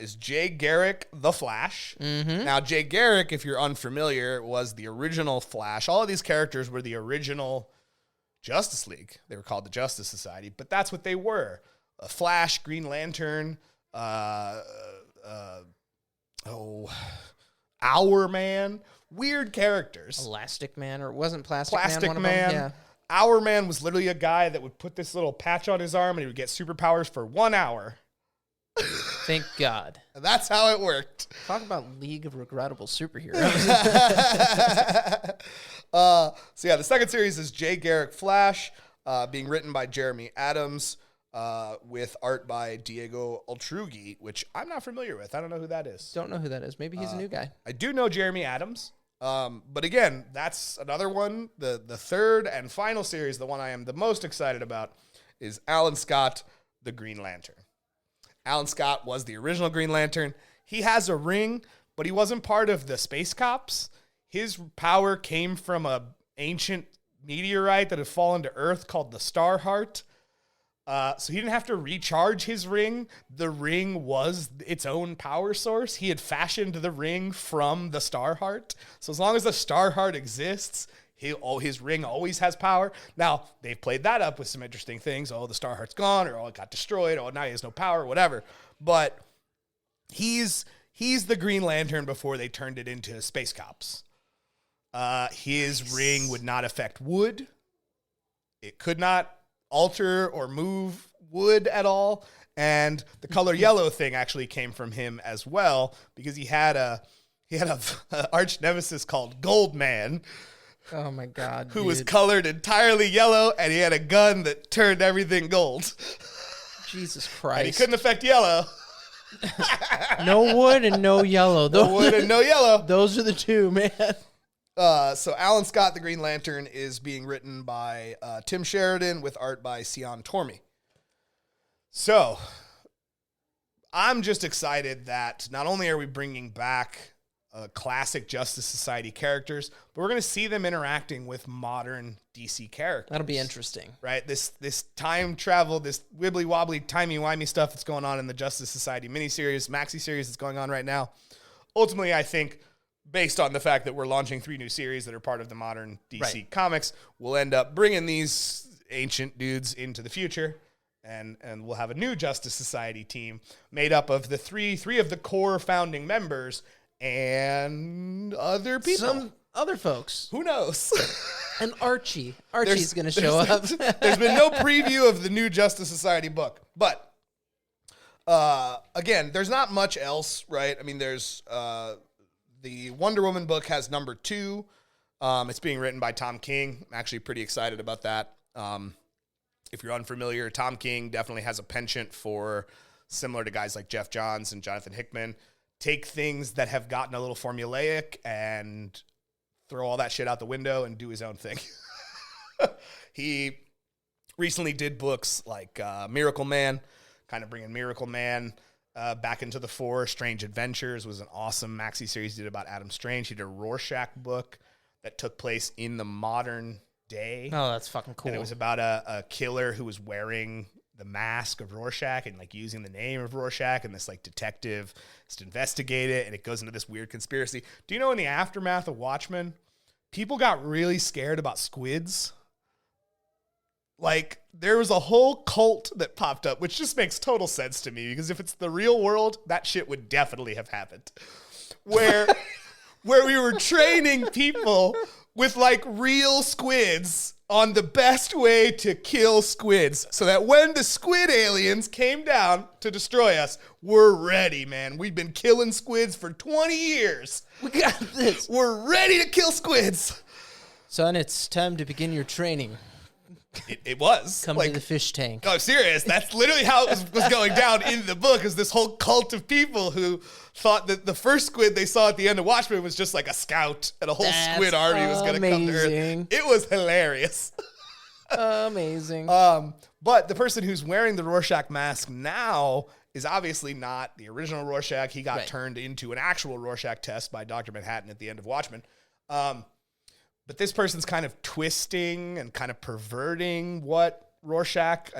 is Jay Garrick, The Flash. Mm-hmm. Now, Jay Garrick, if you're unfamiliar, was the original Flash. All of these characters were the original Justice League. They were called the Justice Society, but that's what they were. Flash, Green Lantern, Hour Man, weird characters. Elastic Man, or wasn't Plastic Man one of Man. them? Yeah. Hour Man was literally a guy that would put this little patch on his arm and he would get superpowers for 1 hour. Thank God. That's how it worked. Talk about League of Regrettable Superheroes. So yeah, the second series is Jay Garrick Flash, being written by Jeremy Adams, with art by Diego Oltrugui, which I'm not familiar with. I don't know who that is. Don't know who that is. Maybe he's a new guy. I do know Jeremy Adams. But again, that's another one. The third and final series, the one I am the most excited about, is Alan Scott, the Green Lantern. Alan Scott was the original Green Lantern. He has a ring, but he wasn't part of the Space Cops. His power came from a ancient meteorite that had fallen to Earth called the Star Heart. So he didn't have to recharge his ring. The ring was its own power source. He had fashioned the ring from the Star Heart. So as long as the Star Heart exists, his ring always has power. Now, they've played that up with some interesting things. Oh, the Star Heart's gone, or oh, it got destroyed. Oh, now he has no power, whatever. But he's the Green Lantern before they turned it into Space Cops. His ring would not affect wood. It could not alter or move wood at all. And the color yellow thing actually came from him as well, because he had a arch nemesis called Goldman. Oh my God, who was colored entirely yellow, and he had a gun that turned everything gold. Jesus Christ. And he couldn't affect yellow. No wood and no yellow. No wood and no yellow. Those are the two, man. So Alan Scott, the Green Lantern, is being written by Tim Sheridan with art by Sion Tormey. So I'm just excited that not only are we bringing back classic Justice Society characters, but we're going to see them interacting with modern DC characters. That'll be interesting. Right? This time travel, this wibbly-wobbly, timey-wimey stuff that's going on in the Justice Society miniseries, maxi series that's going on right now. Ultimately, I think, based on the fact that we're launching 3 new series that are part of the modern DC comics, we'll end up bringing these ancient dudes into the future, and we'll have a new Justice Society team made up of the three of the core founding members and other people. Some other folks. Who knows? And Archie. Archie's going to show up. There's been no preview of the new Justice Society book. But, again, there's not much else, right? I mean, there's the Wonder Woman book has number 2. It's being written by Tom King. I'm actually pretty excited about that. If you're unfamiliar, Tom King definitely has a penchant for, similar to guys like Jeff Johns and Jonathan Hickman, take things that have gotten a little formulaic and throw all that shit out the window and do his own thing. He recently did books like Miracle Man, kind of bringing Miracle Man back into the fore. Strange Adventures was an awesome maxi series he did about Adam Strange. He did a Rorschach book that took place in the modern day. Oh, that's fucking cool. And it was about a killer who was wearing the mask of Rorschach and like using the name of Rorschach, and this like detective is to investigate it, and it goes into this weird conspiracy. Do you know, in the aftermath of Watchmen, people got really scared about squids? Like, there was a whole cult that popped up, which just makes total sense to me, because if it's the real world, that shit would definitely have happened. Where we were training people with like real squids on the best way to kill squids so that when the squid aliens came down to destroy us, we're ready, man. We've been killing squids for 20 years. We got this. We're ready to kill squids. Son, it's time to begin your training. It was. Come to the fish tank. Oh, serious. That's literally how it was going down in the book, is this whole cult of people who thought that the first squid they saw at the end of Watchmen was just like a scout and a whole squid army was going to come to Earth. It was hilarious. Amazing. But the person who's wearing the Rorschach mask now is obviously not the original Rorschach. He got turned into an actual Rorschach test by Dr. Manhattan at the end of Watchmen. But this person's kind of twisting and kind of perverting what Rorschach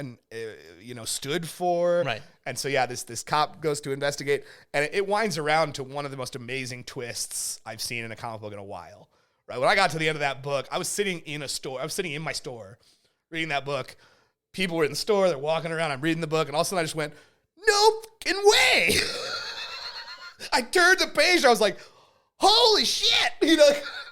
stood for. Right. And so, yeah, this cop goes to investigate, and it winds around to one of the most amazing twists I've seen in a comic book in a while. Right. When I got to the end of that book, I was sitting in my store reading that book. People were in the store. They're walking around. I'm reading the book. And all of a sudden I just went, no fucking way. I turned the page. And I was like, holy shit.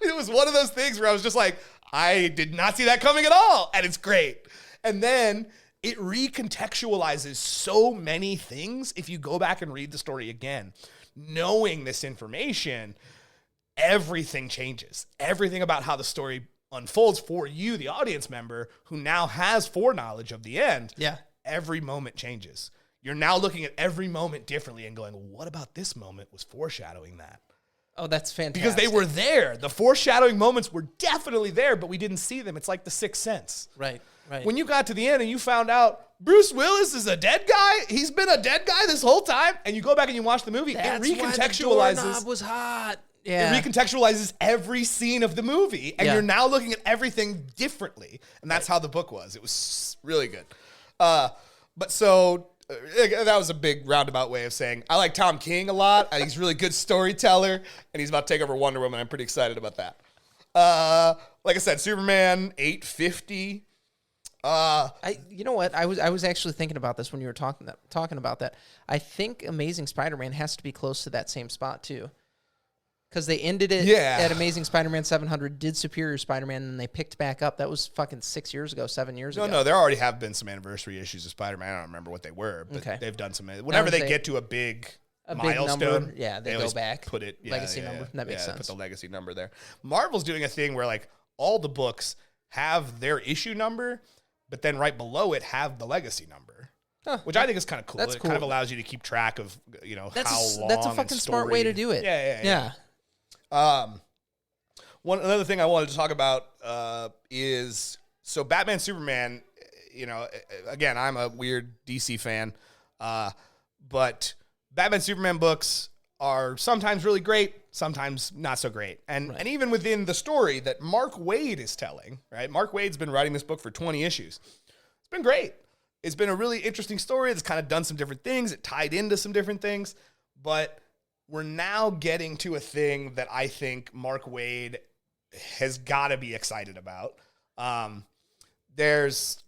It was one of those things where I was just like, I did not see that coming at all. And it's great. And then it recontextualizes so many things. If you go back and read the story again, knowing this information, everything changes. Everything about how the story unfolds for you, the audience member, who now has foreknowledge of the end. Yeah. Every moment changes. You're now looking at every moment differently and going, what about this moment was foreshadowing that? Oh, that's fantastic. Because they were there. The foreshadowing moments were definitely there, but we didn't see them. It's like the Sixth Sense. Right. When you got to the end and you found out Bruce Willis is a dead guy, he's been a dead guy this whole time, and you go back and you watch the movie, that's it recontextualizes. Why the doorknob was hot. Yeah. It recontextualizes every scene of the movie, and you're now looking at everything differently. And that's how the book was. It was really good. That was a big roundabout way of saying I like Tom King a lot. He's a really good storyteller, and he's about to take over Wonder Woman. I'm pretty excited about that. Like I said, Superman 850. You know what? I was actually thinking about this when you were talking about that. I think Amazing Spider-Man has to be close to that same spot too. Because they ended it at Amazing Spider-Man 700, did Superior Spider-Man, and they picked back up. That was fucking 7 years ago. No, there already have been some anniversary issues of Spider-Man. I don't remember what they were, but they've done some. Whenever they get to a big milestone, big number, they go back. Put it legacy number. That makes sense. Put the legacy number there. Marvel's doing a thing where like all the books have their issue number, but then right below it have the legacy number. Huh. Which I think is kind of cool. It kind of allows you to keep track of how long. That's a fucking smart way to do it. Yeah. Another thing I wanted to talk about is Batman Superman. Again, I'm a weird DC fan, but Batman Superman books are sometimes really great, sometimes not so great, and even within the story that Mark Waid is telling, right? Mark Waid's been writing this book for 20 issues. It's been great. It's been a really interesting story. It's kind of done some different things. It tied into some different things, but we're now getting to a thing that I think Mark Waid has got to be excited about. There's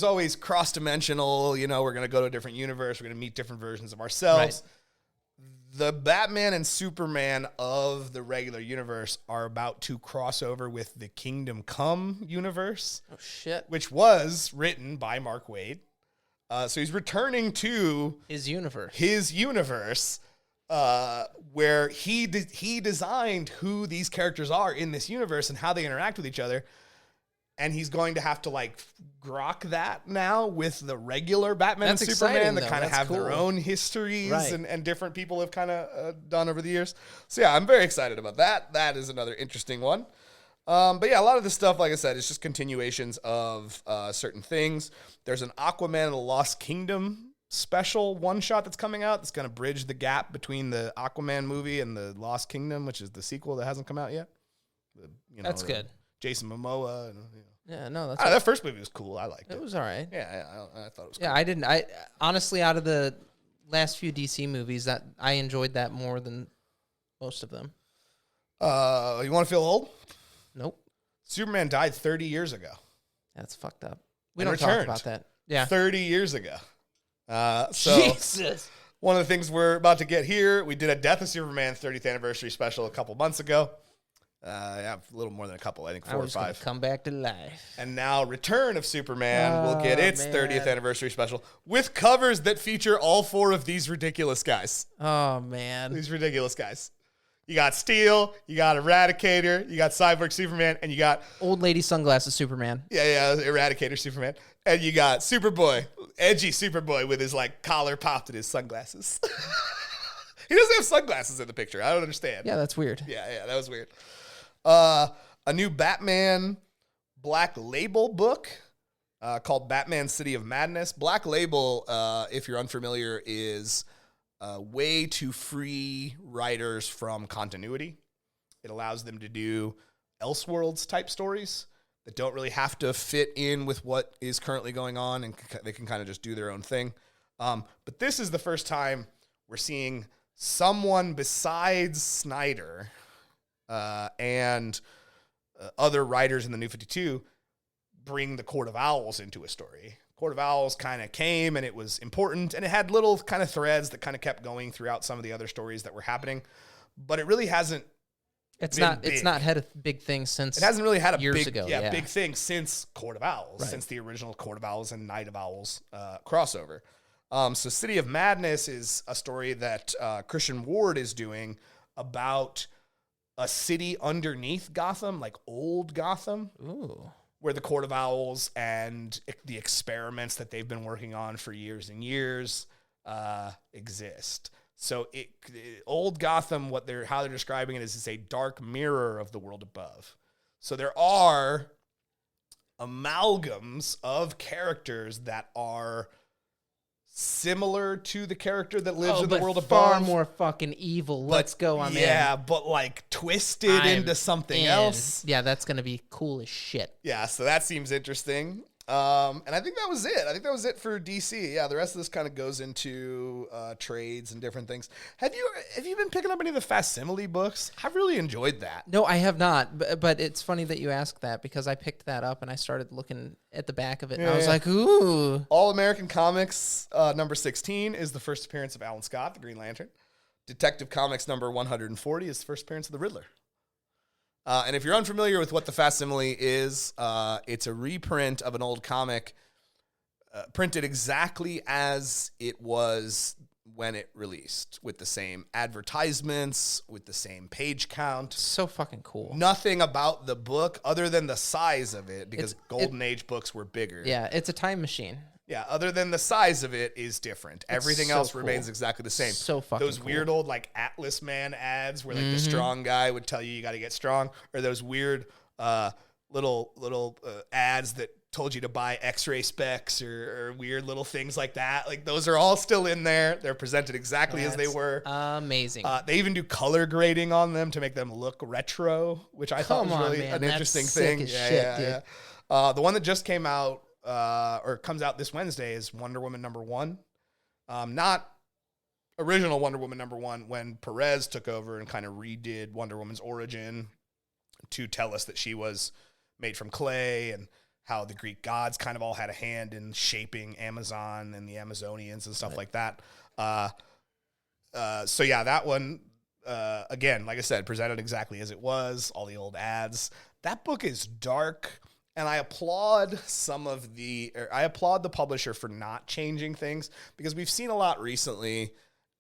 always cross-dimensional, we're going to go to a different universe. We're going to meet different versions of ourselves. Right. The Batman and Superman of the regular universe are about to cross over with the Kingdom Come universe. Oh, shit. Which was written by Mark Waid. So he's returning to his universe. Where he designed who these characters are in this universe and how they interact with each other. And he's going to have to grok that now with the regular Batman and Superman that kind of have their own histories and different people have kind of done over the years. So yeah, I'm very excited about that. That is another interesting one. But yeah, a lot of this stuff, like I said, is just continuations of certain things. There's an Aquaman and the Lost Kingdom special one-shot that's coming out that's going to bridge the gap between the Aquaman movie and the Lost Kingdom, which is the sequel that hasn't come out yet. That's good. Jason Momoa. That's that first movie was cool. I liked it. It was all right. Yeah, I thought it was cool. Yeah, I didn't. I honestly, out of the last few DC movies, that I enjoyed that more than most of them. You want to feel old? Nope. Superman died 30 years ago. That's fucked up. We don't talk about that. Yeah. 30 years ago. Jesus. One of the things we're about to get here, we did a Death of Superman 30th anniversary special a couple months ago. Yeah, a little more than a couple. I think I 4 or was gonna 5. come back to life. And now Return of Superman will get its man. 30th anniversary special with covers that feature all 4 of these ridiculous guys. Oh man, These ridiculous guys. You got Steel, you got Eradicator, you got Cyborg Superman, and you got old lady sunglasses Superman. Eradicator Superman, and you got Superboy, edgy Superboy with his like collar popped and his sunglasses. He doesn't have sunglasses in the picture. I don't understand. Yeah, that's weird. Yeah, that was weird. A new Batman Black Label book called Batman City of Madness. Black Label, if you're unfamiliar, is a way to free writers from continuity. It allows them to do Elseworlds type stories that don't really have to fit in with what is currently going on, and they can kind of just do their own thing. But this is the first time we're seeing someone besides Snyder and other writers in the New 52 bring the Court of Owls into a story. Court of Owls kind of came and it was important, and it had little kind of threads that kind of kept going throughout some of the other stories that were happening, but it really hasn't. It's not had a big thing since. It hasn't really had a years big, ago, big thing since Court of Owls, Right. since the original Court of Owls and Night of Owls crossover. So City of Madness is a story that Christian Ward is doing about a city underneath Gotham, like old Gotham, Ooh. where the Court of Owls and the experiments that they've been working on for years and years exist. So old Gotham, how they're describing it is a dark mirror of the world above. So there are amalgams of characters that are similar to the character that lives in the world above. Far more fucking evil. Let's go on Yeah, but like twisted into something else. Yeah, that's going to be cool as shit. Yeah, so that seems interesting. And I think that was it. I think that was it for DC. Yeah, the rest of this kind of goes into trades and different things. Have you been picking up any of the facsimile books? I've really enjoyed that. No, I have not. But it's funny that you asked that because I picked that up and I started looking at the back of it. And I was like, ooh. All American Comics number 16 is the first appearance of Alan Scott, the Green Lantern. Detective Comics number 140 is the first appearance of the Riddler. And if you're unfamiliar with what the facsimile is, it's a reprint of an old comic printed exactly as it was when it released, with the same advertisements, with the same page count. So fucking cool. Nothing about the book other than the size of it, because Golden Age books were bigger. Yeah, it's a time machine. Yeah, other than the size of it is different. Everything else remains exactly the same. So fucking Those weird old like Atlas Man ads where like the strong guy would tell you got to get strong, or those weird little ads that told you to buy X-ray specs or weird little things like that. Like those are all still in there. They're presented exactly as they were. Amazing. They even do color grading on them to make them look retro, which I thought was really an interesting thing. Dude. The one that just came out or comes out this Wednesday is Wonder Woman #1. Not original Wonder Woman #1 when Perez took over and kind of redid Wonder Woman's origin to tell us that she was made from clay and how the Greek gods kind of all had a hand in shaping Amazon and the Amazonians and stuff like that. So yeah, that one, again, like I said, presented exactly as it was, all the old ads. That book is dark. And I applaud the publisher for not changing things, because we've seen a lot recently,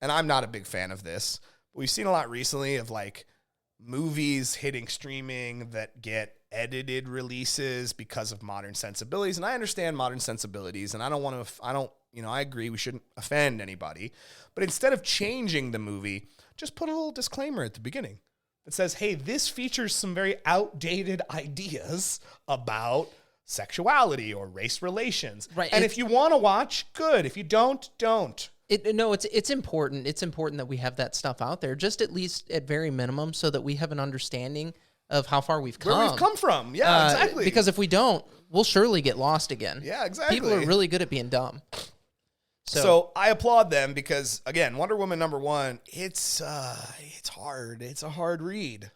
and I'm not a big fan of this, but we've seen a lot recently of like movies hitting streaming that get edited releases because of modern sensibilities. And I understand modern sensibilities, and I agree we shouldn't offend anybody, but instead of changing the movie, just put a little disclaimer at the beginning. It says, hey, this features some very outdated ideas about sexuality or race relations. Right. And if you want to watch, good. If you don't. It's important. It's important that we have that stuff out there, just at least at very minimum, so that we have an understanding of how far we've come. Where we've come from. Yeah, exactly. Because if we don't, we'll surely get lost again. Yeah, exactly. People are really good at being dumb. So I applaud them because, again, Wonder Woman #1, it's hard. It's a hard read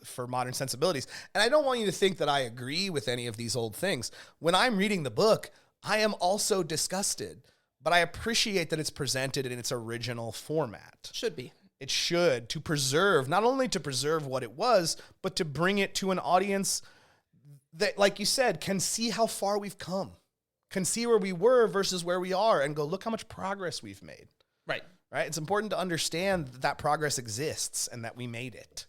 for modern sensibilities. And I don't want you to think that I agree with any of these old things. When I'm reading the book, I am also disgusted. But I appreciate that it's presented in its original format. Should be. It should, to preserve, not only to preserve what it was, but to bring it to an audience that, like you said, can see how far we've come, can see where we were versus where we are, and go, look how much progress we've made. Right. Right? It's important to understand that progress exists and that we made it.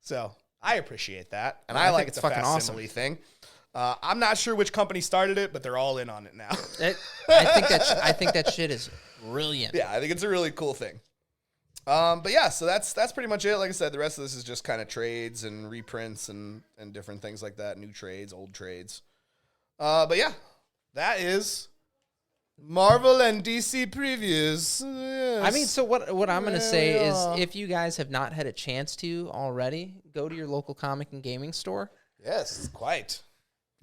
So I appreciate that. And I like it's a fucking awesome thing. I'm not sure which company started it, but they're all in on it now. I think that shit is brilliant. Yeah, I think it's a really cool thing. But yeah, so that's pretty much it. Like I said, the rest of this is just kind of trades and reprints and different things like that. New trades, old trades. But yeah, that is Marvel and DC previews. Yes. I mean, so what I'm going to say is, if you guys have not had a chance to already, go to your local comic and gaming store. Yes, quite.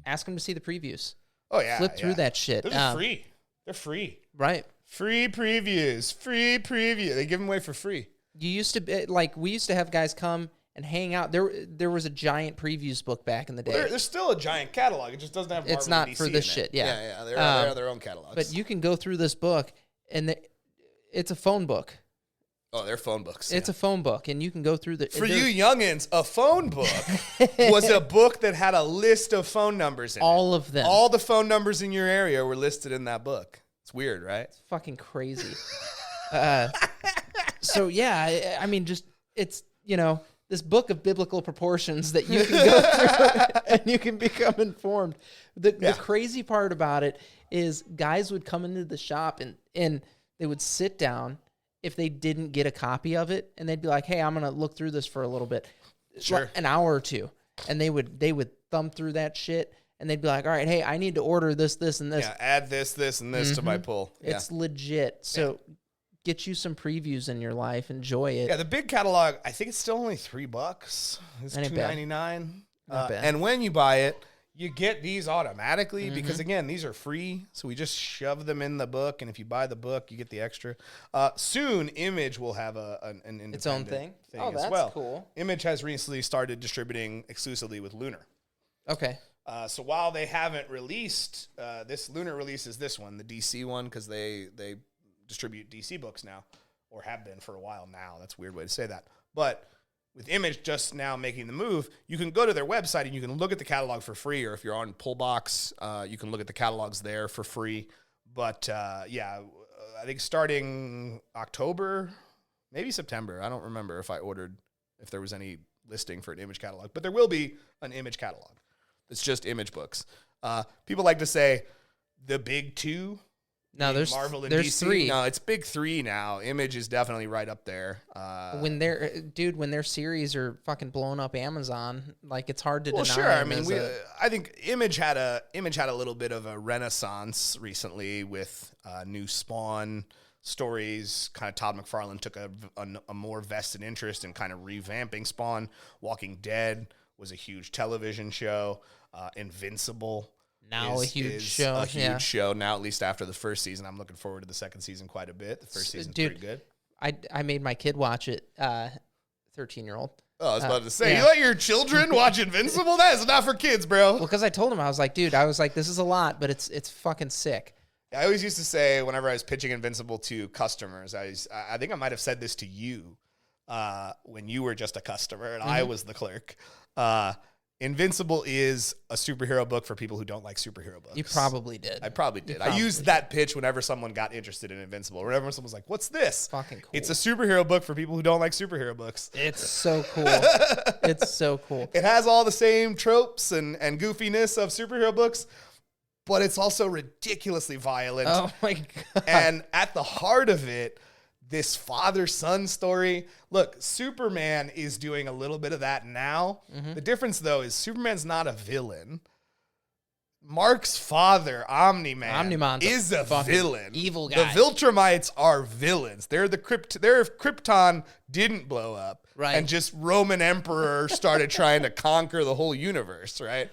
Ask them to see the previews. Oh, yeah. Flip through that shit. Those are free. They're free. Right. Free previews. Free preview. They give them away for free. You used to be, like, we used to have guys come and hang out. There was a giant previews book back in the day. Well, there's still a giant catalog. It just doesn't have Marvel It's not and DC for this in shit. it. Yeah. Yeah. They have their own catalogs. But you can go through this book, and it's a phone book. Oh, they're phone books. It's a phone book, and you can go through the... For you youngins, a phone book was a book that had a list of phone numbers in it. All of them. All the phone numbers in your area were listed in that book. It's weird, right? It's fucking crazy. So, yeah, I mean, just, it's, this book of biblical proportions that you can go through and you can become informed. The crazy part about it is guys would come into the shop and they would sit down if they didn't get a copy of it, and they'd be like, hey, I'm going to look through this for a little bit. Sure. An hour or two. And they would thumb through that shit, and they'd be like, all right, hey, I need to order this, and this. Yeah, add this, and this to my pull. Yeah. It's legit. So get you some previews in your life. Enjoy it. Yeah, the big catalog, I think it's still only $3. It's $2.99. And when you buy it, you get these automatically because, again, these are free. So we just shove them in the book. And if you buy the book, you get the extra. Soon, Image will have an independent its own thing as that's well. Cool. Image has recently started distributing exclusively with Lunar. Okay. So while they haven't released, this Lunar releases this one, the DC one, because they distribute DC books now, or have been for a while now. That's a weird way to say that. But with Image just now making the move, you can go to their website and you can look at the catalog for free, or if you're on Pullbox, you can look at the catalogs there for free. But I think starting October, maybe September, I don't remember if there was any listing for an Image catalog, but there will be an Image catalog. It's just Image books. People like to say the big two. No, there's Marvel and there's DC. 3. No, it's big 3 now. Image is definitely right up there. When their series are fucking blowing up Amazon, like, it's hard to deny. Sure. I mean, I think Image had a little bit of a renaissance recently with new Spawn stories. Kind of Todd McFarlane took a more vested interest in kind of revamping Spawn. Walking Dead was a huge television show. Invincible. Now a huge show. A huge show now, at least after the first season. I'm looking forward to the second season quite a bit. The first season's pretty good. I made my kid watch it, 13-year-old. Oh, I was about to say, you let your children watch Invincible? That is not for kids, bro. Well, because I told him, I was like, dude, this is a lot, but it's fucking sick. I always used to say, whenever I was pitching Invincible to customers, I think I might have said this to you when you were just a customer and I was the clerk. Invincible is a superhero book for people who don't like superhero books. You probably did. I probably did. I used that pitch whenever someone got interested in Invincible. Whenever someone was like, what's this? Fucking cool. It's a superhero book for people who don't like superhero books. It's so cool. It's so cool. It has all the same tropes and goofiness of superhero books, but it's also ridiculously violent. Oh, my God. And at the heart of it, this father-son story. Look, Superman is doing a little bit of that now. The difference, though, is Superman's not a villain. Mark's father, Omni-Man is a villain. Evil guy. The Viltrumites are villains. They're if Krypton didn't blow up, right, and just Roman Emperor started trying to conquer the whole universe, right?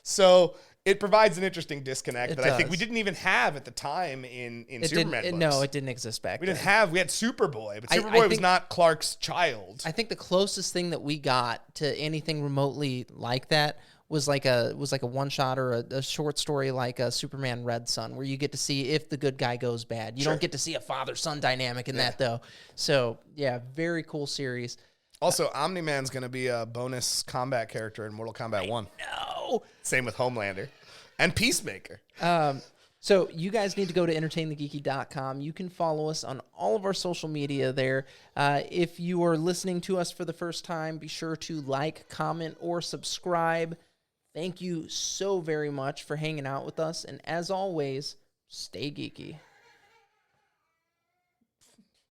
So it provides an interesting disconnect that I think we didn't even have at the time in Superman books. No, it didn't exist back then. We had Superboy, but Superboy was not Clark's child. I think the closest thing that we got to anything remotely like that was like a one shot or a short story like a Superman Red Son, where you get to see if the good guy goes bad. You don't get to see a father son dynamic in that though. So yeah, very cool series. Also, Omni-Man's going to be a bonus combat character in Mortal Kombat 1. No. Same with Homelander and Peacemaker. So you guys need to go to entertainthegeeky.com. You can follow us on all of our social media there. If you are listening to us for the first time, be sure to like, comment, or subscribe. Thank you so very much for hanging out with us. And as always, stay geeky.